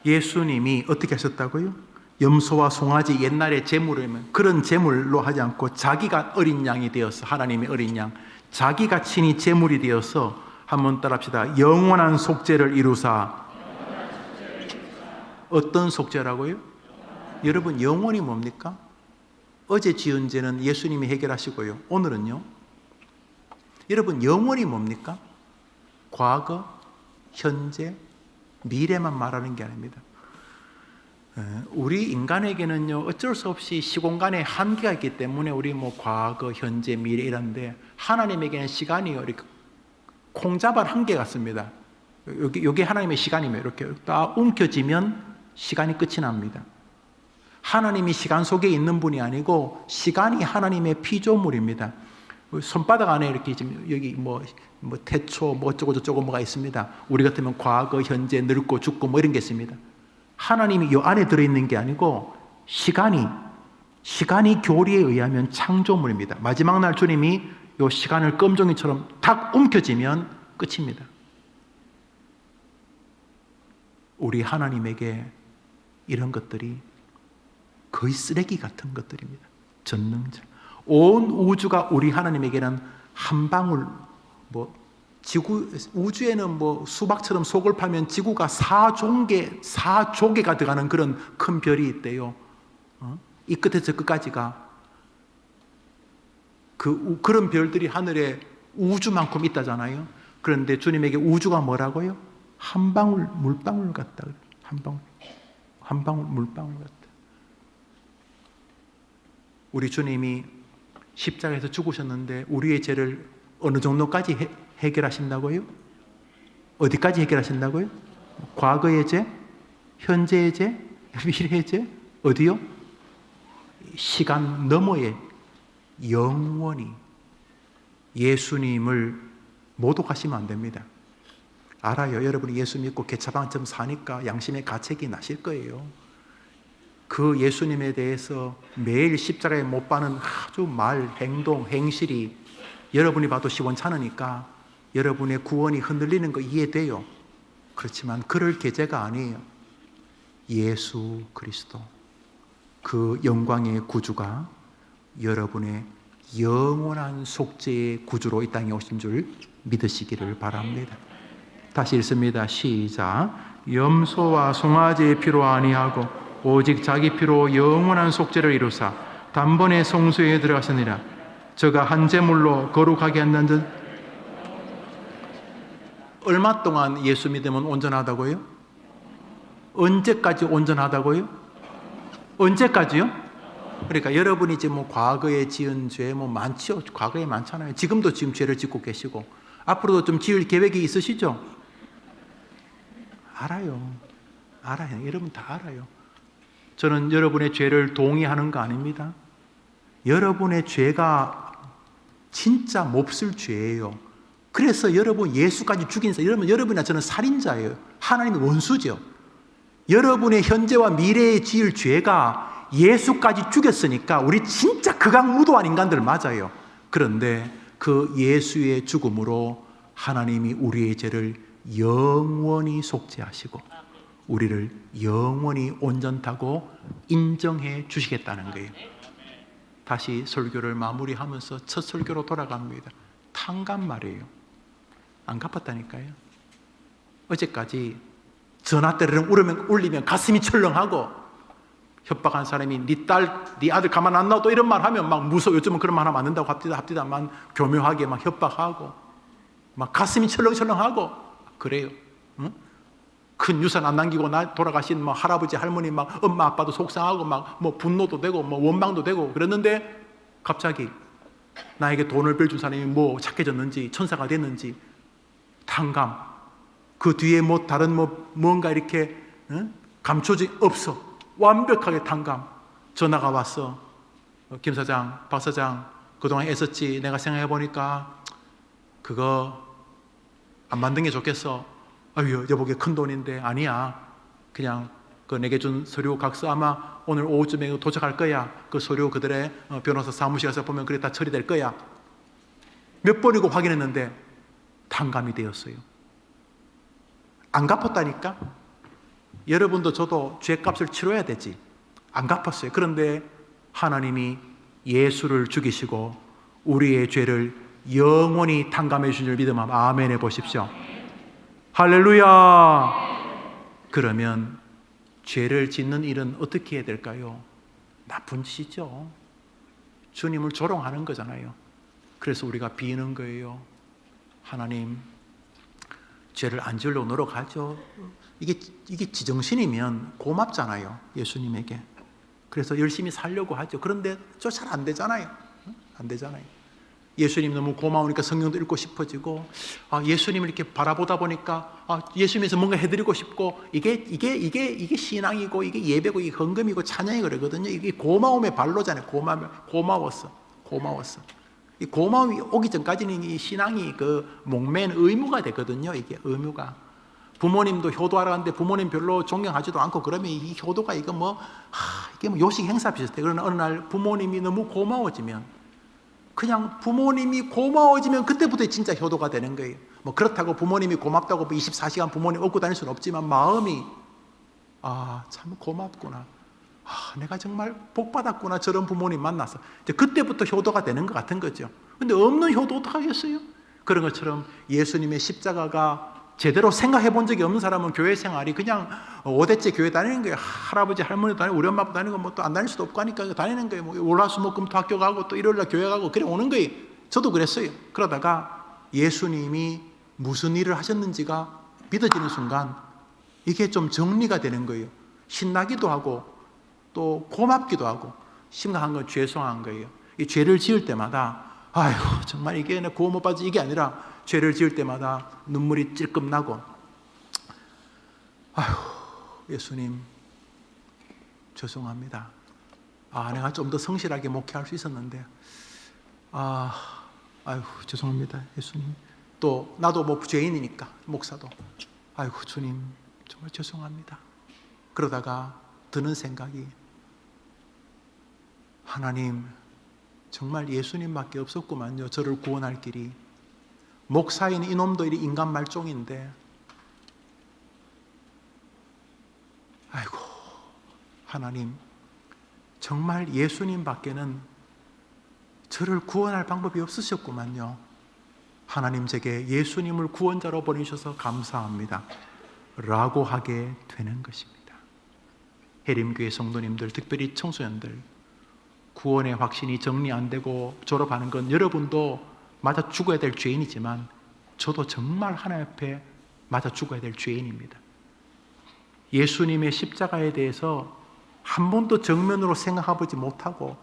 예수님이 어떻게 하셨다고요? 염소와 송아지, 옛날에 제물이면 그런 제물로 하지 않고 자기가 어린 양이 되어서, 하나님의 어린 양, 자기가 친히 제물이 되어서, 한번 따라합시다. 영원한 속죄를 이루사. 어떤 속죄라고요? 여러분, 영원이 뭡니까? 어제 지은 죄는 예수님이 해결하시고요. 오늘은요? 여러분, 영원이 뭡니까? 과거, 현재, 미래만 말하는 게 아닙니다. 우리 인간에게는요, 어쩔 수 없이 시공간에 한계가 있기 때문에 우리 과거, 현재, 미래 이런데 하나님에게는 시간이요, 이렇게 콩자반 한계 같습니다. 여기 하나님의 시간이면 이렇게 딱 움켜쥐면 시간이 끝이 납니다. 하나님이 시간 속에 있는 분이 아니고 시간이 하나님의 피조물입니다. 손바닥 안에 이렇게 지금 여기 뭐 태초 뭐 어쩌고 저쩌고 뭐가 있습니다. 우리 같으면 과거, 현재, 늙고 죽고 뭐 이런 게 있습니다. 하나님이 이 안에 들어있는 게 아니고 시간이 교리에 의하면 창조물입니다. 마지막 날 주님이 이 시간을 껌종이처럼 탁 움켜쥐면 끝입니다. 우리 하나님에게 이런 것들이 거의 쓰레기 같은 것들입니다. 전능자. 온 우주가 우리 하나님에게는 한 방울, 우주에는 수박처럼 속을 파면 지구가 4조개가 들어가는 그런 큰 별이 있대요. 이 끝에서 끝까지가 그런 별들이 하늘에 우주만큼 있다잖아요. 그런데 주님에게 우주가 뭐라고요? 한 방울 물방울 같다. 한 방울 물방울 같다. 우리 주님이 십자가에서 죽으셨는데 우리의 죄를 어느 정도까지 해결하신다고요? 어디까지 해결하신다고요? 과거의 죄? 현재의 죄? 미래의 죄? 어디요? 시간 너머에 영원히 예수님을 모독하시면 안 됩니다. 알아요. 여러분이 예수 믿고 개차반쯤 사니까 양심의 가책이 나실 거예요. 그 예수님에 대해서 매일 십자가에 못 박는 아주 말, 행동, 행실이 여러분이 봐도 시원찮으니까 여러분의 구원이 흔들리는 거 이해돼요. 그렇지만 그럴 계제가 아니에요. 예수 그리스도 그 영광의 구주가 여러분의 영원한 속죄의 구주로 이 땅에 오신 줄 믿으시기를 바랍니다. 다시 읽습니다. 시작. 염소와 송아지의 피로 아니하고 오직 자기 피로 영원한 속죄를 이루사 단번에 성소에 들어가시니라. 저가 한 제물로 거룩하게 한다는 듯. 얼마 동안 예수 믿으면 온전하다고요? 언제까지 온전하다고요? 언제까지요? 그러니까 여러분이 지금 과거에 지은 죄 많지요. 과거에 많잖아요. 지금도 지금 죄를 짓고 계시고 앞으로도 좀 지을 계획이 있으시죠? 알아요. 여러분 다 알아요. 저는 여러분의 죄를 동의하는 거 아닙니다. 여러분의 죄가 진짜 몹쓸 죄예요. 그래서 여러분 예수까지 죽인 사람, 여러분이나 저는 살인자예요. 하나님의 원수죠. 여러분의 현재와 미래에 지을 죄가 예수까지 죽였으니까 우리 진짜 극악무도한 인간들 맞아요. 그런데 그 예수의 죽음으로 하나님이 우리의 죄를 영원히 속죄하시고 우리를 영원히 온전하고 인정해 주시겠다는 거예요. 다시 설교를 마무리하면서 첫 설교로 돌아갑니다. 탕감 말이에요. 안 갚았다니까요. 어제까지 전화 때를 울리면 가슴이 철렁하고 협박한 사람이 네 딸, 네 아들 가만 안 놔도 이런 말 하면 막 무서워. 요즘은 그런 말 하면 안 된다고 합디다만 교묘하게 막 협박하고 막 가슴이 철렁철렁하고 그래요. 응? 큰 유산 안 남기고 돌아가신 할아버지 할머니 엄마 아빠도 속상하고 분노도 되고 원망도 되고 그랬는데 갑자기 나에게 돈을 빌준 사람이 착해졌는지 천사가 됐는지 탕감 그 뒤에 다른 뭔가 이렇게 감춰지 없어. 완벽하게 탕감. 전화가 왔어. 김 사장, 박 사장 그동안 애썼지. 내가 생각해 보니까 그거 안 만든 게 좋겠어. 아유, 여보게 큰 돈인데. 아니야. 그냥 그 내게 준 서류 각서 아마 오늘 오후쯤에 도착할 거야. 그 서류 그들의 변호사 사무실 가서 보면 그게 다 처리될 거야. 몇 번이고 확인했는데 탕감이 되었어요. 안 갚았다니까? 여러분도 저도 죄값을 치러야 되지. 안 갚았어요. 그런데 하나님이 예수를 죽이시고 우리의 죄를 영원히 탕감해 주신 줄 믿으면 아멘 해보십시오. 할렐루야. 그러면 죄를 짓는 일은 어떻게 해야 될까요? 나쁜 짓이죠. 주님을 조롱하는 거잖아요. 그래서 우리가 비는 거예요. 하나님, 죄를 안 지으려고 노력하죠. 이게 지정신이면 고맙잖아요. 예수님에게. 그래서 열심히 살려고 하죠. 그런데 저 잘 안 되잖아요. 안 되잖아요. 예수님 너무 고마우니까 성경도 읽고 싶어지고, 예수님을 이렇게 바라보다 보니까 예수님에서 뭔가 해드리고 싶고, 이게 신앙이고, 이게 예배고, 이게 헌금이고, 찬양이 그러거든요. 이게 고마움의 발로잖아요. 고마웠어. 이 고마움이 오기 전까지는 이 신앙이 그 목맨 의무가 되거든요. 이게 의무가. 부모님도 효도하러 갔는데 부모님 별로 존경하지도 않고 그러면 이 효도가 이게 뭐 요식 행사 비슷해. 그러나 어느 날 부모님이 너무 고마워지면, 그냥 부모님이 고마워지면 그때부터 진짜 효도가 되는 거예요. 뭐 그렇다고 부모님이 고맙다고 24시간 부모님 업고 다닐 수는 없지만 마음이 참 고맙구나. 내가 정말 복 받았구나. 저런 부모님 만나서. 이제 그때부터 효도가 되는 것 같은 거죠. 근데 없는 효도 어떡하겠어요? 그런 것처럼 예수님의 십자가가 제대로 생각해 본 적이 없는 사람은 교회 생활이 그냥 5대째 교회 다니는 거예요. 할아버지 할머니 다니고 우리 엄마 아빠 다니고 뭐 또 안 다닐 수도 없고 하니까 다니는 거예요. 뭐 월화수목금토 학교 가고 또 일요일날 교회 가고 그래 오는 거예요. 저도 그랬어요. 그러다가 예수님이 무슨 일을 하셨는지가 믿어지는 순간 이게 좀 정리가 되는 거예요. 신나기도 하고 또 고맙기도 하고, 심각한 건 죄송한 거예요. 이 죄를 지을 때마다 아이고 정말 이게 내 구원 못 받지 이게 아니라, 죄를 지을 때마다 눈물이 찔끔 나고, 아이고 예수님 죄송합니다. 내가 좀 더 성실하게 목회할 수 있었는데 아이고 죄송합니다 예수님. 또 나도 뭐 죄인이니까 목사도 아이고 주님 정말 죄송합니다. 그러다가 드는 생각이, 하나님 정말 예수님밖에 없었구만요. 저를 구원할 길이. 목사인 이놈도 인간 말종인데 아이고 하나님 정말 예수님밖에는 저를 구원할 방법이 없으셨구만요. 하나님 제게 예수님을 구원자로 보내셔서 감사합니다 라고 하게 되는 것입니다. 해림교회 성도님들, 특별히 청소년들, 구원의 확신이 정리 안 되고 졸업하는 건 여러분도 맞아 죽어야 될 죄인이지만 저도 정말 하나님 앞에 맞아 죽어야 될 죄인입니다. 예수님의 십자가에 대해서 한 번도 정면으로 생각해보지 못하고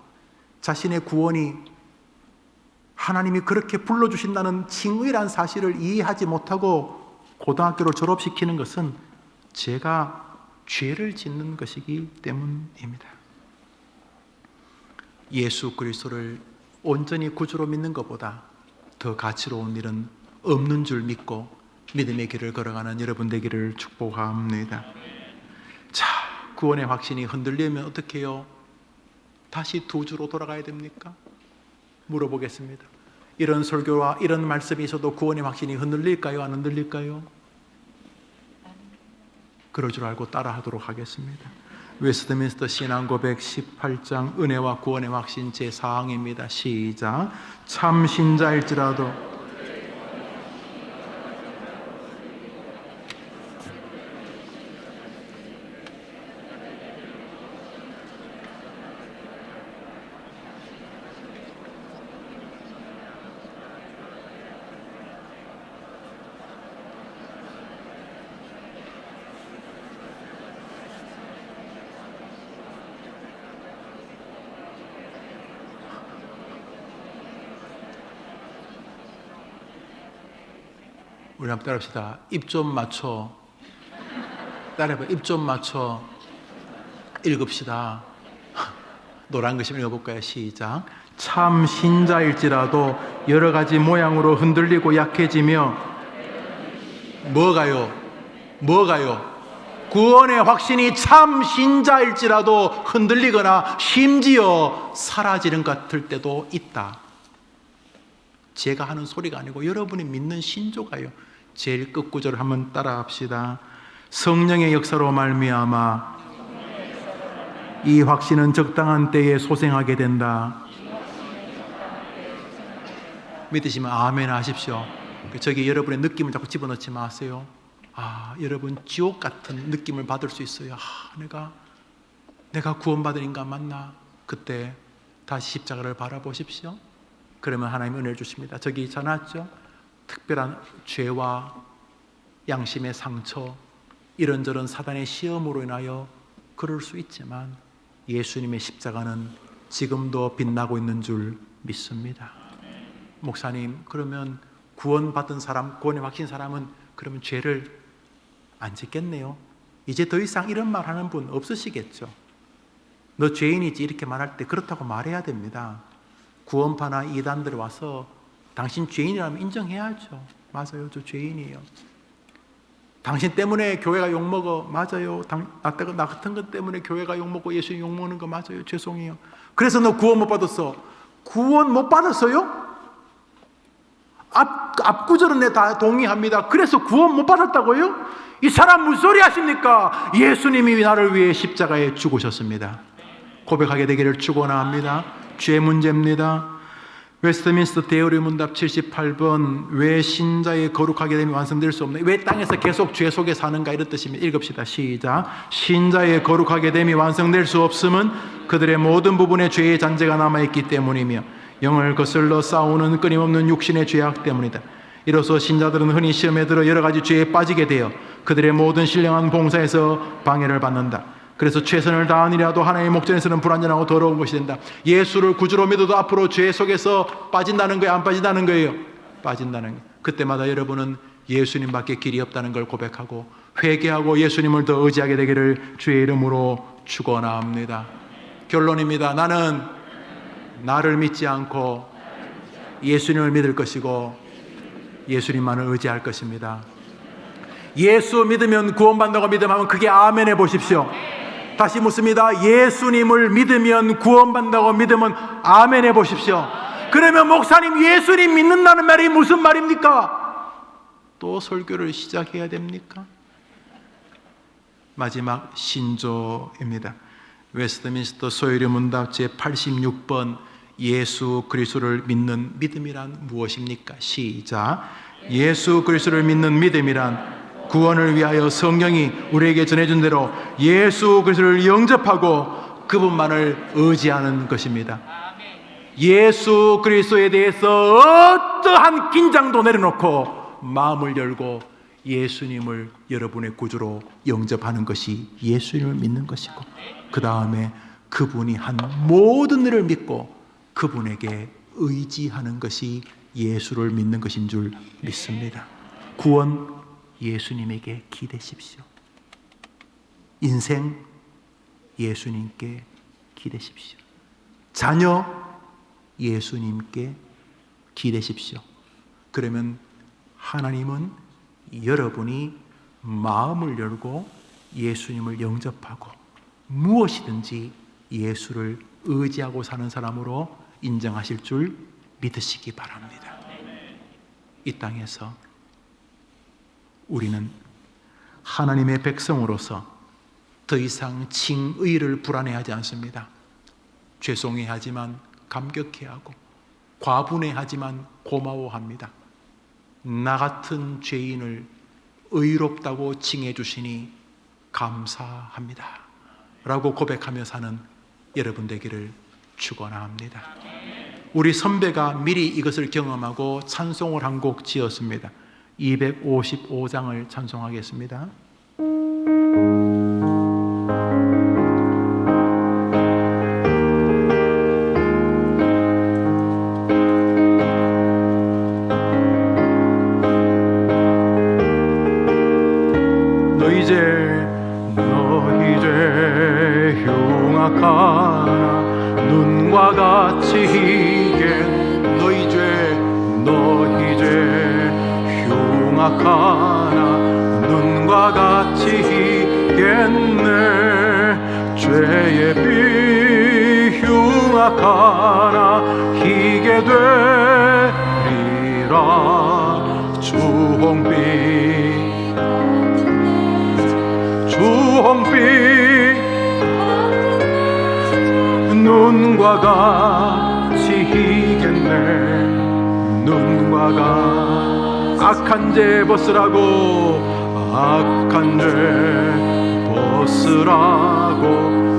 자신의 구원이 하나님이 그렇게 불러주신다는 칭의란 사실을 이해하지 못하고 고등학교를 졸업시키는 것은 제가 죄를 짓는 것이기 때문입니다. 예수 그리스도를 온전히 구주로 믿는 것보다 더 가치로운 일은 없는 줄 믿고 믿음의 길을 걸어가는 여러분 되기를 축복합니다. 자, 구원의 확신이 흔들리면 어떻게 해요? 다시 두 주로 돌아가야 됩니까? 물어보겠습니다. 이런 설교와 이런 말씀이 있어도 구원의 확신이 흔들릴까요? 안 흔들릴까요? 그럴 줄 알고 따라하도록 하겠습니다. 웨스트민스터 신앙고백 18장 은혜와 구원의 확신 제4항입니다. 시작. 참 신자일지라도 우리 한번 따라합시다. 입 좀 맞춰. 따라해봐. 입 좀 맞춰. 읽읍시다. 노란 글씨 읽어볼까요? 시작. 참 신자일지라도 여러 가지 모양으로 흔들리고 약해지며 뭐가요? 구원의 확신이 참 신자일지라도 흔들리거나 심지어 사라지는 것 같을 때도 있다. 제가 하는 소리가 아니고 여러분이 믿는 신조가요. 제일 끝 구절을 한번 따라합시다. 성령의 역사로 말미암아 이 확신은 적당한 때에 소생하게 된다. 믿으시면 아멘 하십시오. 저기 여러분의 느낌을 자꾸 집어넣지 마세요. 여러분 지옥 같은 느낌을 받을 수 있어요. 내가 구원받은 인간 맞나? 그때 다시 십자가를 바라보십시오. 그러면 하나님 은혜를 주십니다. 저기 전하죠. 특별한 죄와 양심의 상처, 이런저런 사단의 시험으로 인하여 그럴 수 있지만 예수님의 십자가는 지금도 빛나고 있는 줄 믿습니다. 목사님, 그러면 구원받은 사람, 구원에 확신 사람은 그러면 죄를 안 짓겠네요. 이제 더 이상 이런 말 하는 분 없으시겠죠. 너 죄인이지 이렇게 말할 때 그렇다고 말해야 됩니다. 구원파나 이단들이 와서 당신 죄인이라면 인정해야죠. 맞아요, 저 죄인이에요. 당신 때문에 교회가 욕먹어. 맞아요. 나 같은 것 때문에 교회가 욕먹고 예수님 욕먹는 거 맞아요. 죄송해요. 그래서 너 구원 못 받았어. 구원 못 받았어요? 앞구절은 내 다 동의합니다. 그래서 구원 못 받았다고요? 이 사람 무슨 소리 하십니까? 예수님이 나를 위해 십자가에 죽으셨습니다. 고백하게 되기를 축원합니다. 죄 문제입니다. 웨스트민스터 대의리 문답 78번 왜 신자의 거룩하게 됨이 완성될 수 없나? 왜 땅에서 계속 죄 속에 사는가? 이런 뜻입니다. 읽읍시다. 시작. 신자의 거룩하게 됨이 완성될 수 없음은 그들의 모든 부분에 죄의 잔재가 남아있기 때문이며 영을 거슬러 싸우는 끊임없는 육신의 죄악 때문이다. 이로써 신자들은 흔히 시험에 들어 여러 가지 죄에 빠지게 되어 그들의 모든 신령한 봉사에서 방해를 받는다. 그래서 최선을 다하니라도 하나님의 목전에서는 불완전하고 더러운 것이 된다. 예수를 구주로 믿어도 앞으로 죄 속에서 빠진다는 거예요? 안 빠진다는 거예요? 빠진다는 거예요. 그때마다 여러분은 예수님밖에 길이 없다는 걸 고백하고 회개하고 예수님을 더 의지하게 되기를 주의 이름으로 축원합니다. 결론입니다. 나는 나를 믿지 않고 예수님을 믿을 것이고 예수님만을 의지할 것입니다. 예수 믿으면 구원받는다고 믿으면 그게 아멘 해보십시오. 다시 묻습니다. 예수님을 믿으면 구원받는다고 믿으면 아멘 해보십시오. 그러면 목사님 예수님 믿는다는 말이 무슨 말입니까? 또 설교를 시작해야 됩니까? 마지막 신조입니다. 웨스트민스터 소요리 문답 제86번 예수 그리스도를 믿는 믿음이란 무엇입니까? 시작. 예수 그리스도를 믿는 믿음이란 구원을 위하여 성령이 우리에게 전해준 대로 예수 그리스도를 영접하고 그분만을 의지하는 것입니다. 예수 그리스도에 대해서 어떠한 긴장도 내려놓고 마음을 열고 예수님을 여러분의 구주로 영접하는 것이 예수님을 믿는 것이고, 그 다음에 그분이 한 모든 일을 믿고 그분에게 의지하는 것이 예수를 믿는 것인 줄 믿습니다. 구원 예수님에게 기대십시오. 인생 예수님께 기대십시오. 자녀 예수님께 기대십시오. 그러면 하나님은 여러분이 마음을 열고 예수님을 영접하고 무엇이든지 예수를 의지하고 사는 사람으로 인정하실 줄 믿으시기 바랍니다. 이 땅에서 우리는 하나님의 백성으로서 더 이상 칭의를 불안해하지 않습니다. 죄송해하지만 감격해하고 과분해하지만 고마워합니다. 나 같은 죄인을 의롭다고 칭해 주시니 감사합니다 라고 고백하며 사는 여러분 되기를 축원합니다. 우리 선배가 미리 이것을 경험하고 찬송을 한 곡 지었습니다. 255장을 찬송하겠습니다. 너 이제 흉악하나 눈과 같이 희게 너 이제 흉악하나 눈과 같이 희겠네. 죄의 비 흉악하나 희게 되리라. 주홍빛 눈과 같이 희겠네. 눈과 같이 악한 죄 벗으라고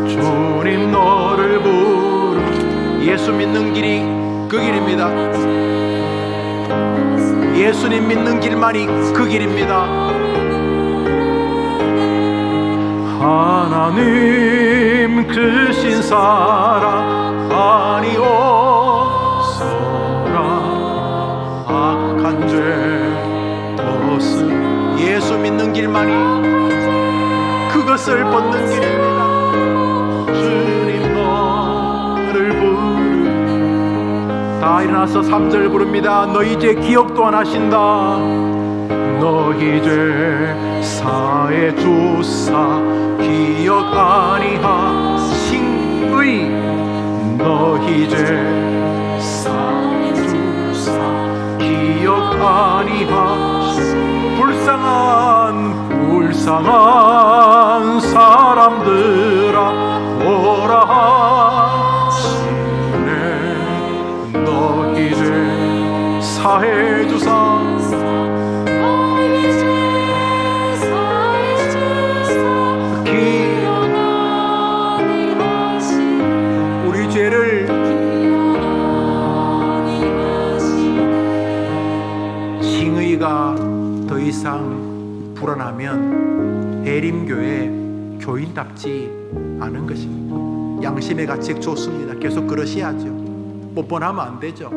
주님 너를 부르. 예수 믿는 길이 그 길입니다. 예수님 믿는 길만이 그 길입니다. 하나님 크신 사랑 아니오소라. 악한 죄 예수 믿는 길만이 그것을 벗는 길입니다. 주님 너를 부르 자, 일어나서 3절 부릅니다. 너희 죄 기억도 안 하신다. 너희 죄 사해 주사 기억 아니하신의. 너희 죄 사해 주사 기억 아니하신 불쌍한 사람들아 오라 하시네. 너희 죄 사해 주사 우리 죄를 칭의가 더 이상 불안하면 대림교회 교인답지 않은 것입니다. 양심의 가책 좋습니다. 계속 그러셔야죠. 뻔뻔하면 안 되죠.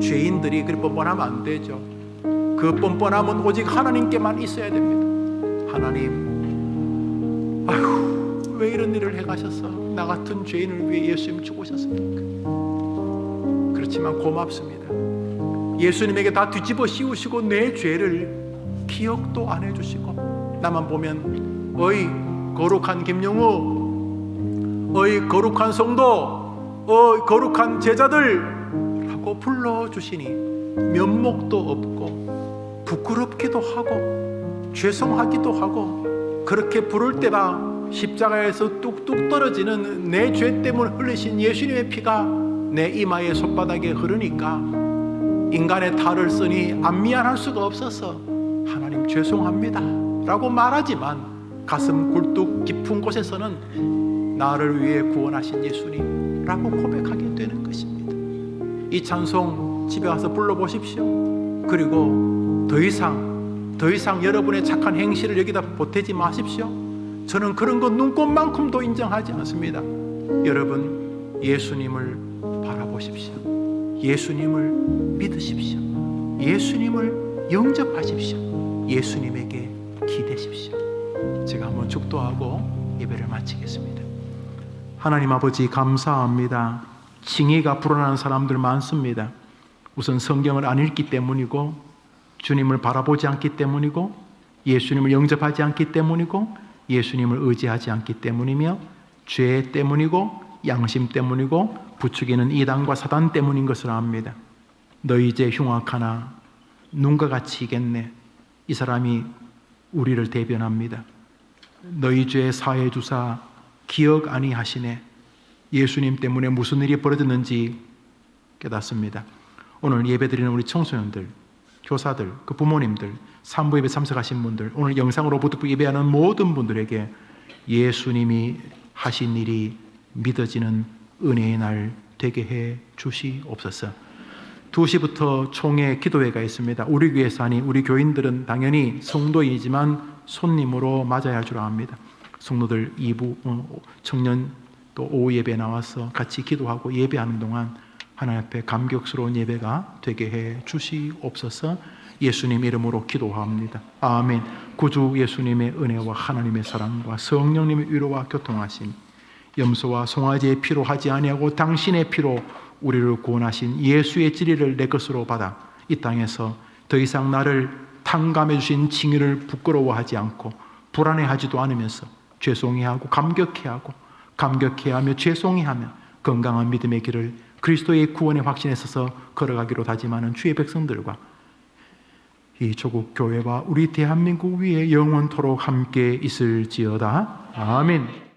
죄인들이 그렇게 뻔뻔하면 안 되죠. 그 뻔뻔함은 오직 하나님께만 있어야 됩니다. 하나님, 아휴, 왜 이런 일을 해가셔서 나 같은 죄인을 위해 예수님 죽으셨습니까? 그렇지만 고맙습니다. 예수님에게 다 뒤집어 씌우시고 내 죄를 기억도 안 해주시고 나만 보면 어이 거룩한 김영우, 어이 거룩한 성도, 어이 거룩한 제자들 하고 불러주시니 면목도 없고 부끄럽기도 하고 죄송하기도 하고 그렇게 부를 때다 십자가에서 뚝뚝 떨어지는 내 죄 때문에 흘리신 예수님의 피가 내 이마의 손바닥에 흐르니까 인간의 탈을 쓰니 안 미안할 수가 없어서 하나님 죄송합니다 라고 말하지만 가슴 굴뚝 깊은 곳에서는 나를 위해 구원하신 예수님 라고 고백하게 되는 것입니다. 이 찬송 집에 가서 불러보십시오. 그리고 더 이상 여러분의 착한 행실을 여기다 보태지 마십시오. 저는 그런 것 눈꼽만큼도 인정하지 않습니다. 여러분 예수님을 바라보십시오. 예수님을 믿으십시오. 예수님을 영접하십시오. 예수님에게 기대십시오. 제가 한번 축도하고 예배를 마치겠습니다. 하나님 아버지 감사합니다. 칭의가 불어나는 사람들 많습니다. 우선 성경을 안 읽기 때문이고 주님을 바라보지 않기 때문이고 예수님을 영접하지 않기 때문이고 예수님을 의지하지 않기 때문이며 죄 때문이고 양심 때문이고 부추기는 이단과 사단 때문인 것을 압니다. 너희 죄 흉악하나 눈과 같이 이겠네. 이 사람이 우리를 대변합니다. 너희 죄 사해 주사 기억 아니하시네. 예수님 때문에 무슨 일이 벌어졌는지 깨닫습니다. 오늘 예배드리는 우리 청소년들, 교사들, 그 부모님들, 산부 예배 참석하신 분들, 오늘 영상으로 부득 예배하는 모든 분들에게 예수님이 하신 일이 믿어지는 은혜의 날 되게 해 주시옵소서. 2시부터 총회 기도회가 있습니다. 우리 교회 산이 우리 교인들은 당연히 성도이지만 손님으로 맞아야 할 줄 압니다. 성도들 2부 청년 또 오후 예배 나와서 같이 기도하고 예배하는 동안 하나님 앞에 감격스러운 예배가 되게 해 주시옵소서. 예수님 이름으로 기도합니다. 아멘. 구주 예수님의 은혜와 하나님의 사랑과 성령님의 위로와 교통하심, 염소와 송아지의 피로 하지 아니하고 당신의 피로 우리를 구원하신 예수의 진리를 내 것으로 받아 이 땅에서 더 이상 나를 탕감해 주신 칭의를 부끄러워하지 않고 불안해하지도 않으면서 죄송해하고 감격해하며 죄송해하며 건강한 믿음의 길을 그리스도의 구원의 확신에 서서 걸어가기로 다짐하는 주의 백성들과 이 조국 교회와 우리 대한민국 위에 영원토록 함께 있을지어다. 아멘.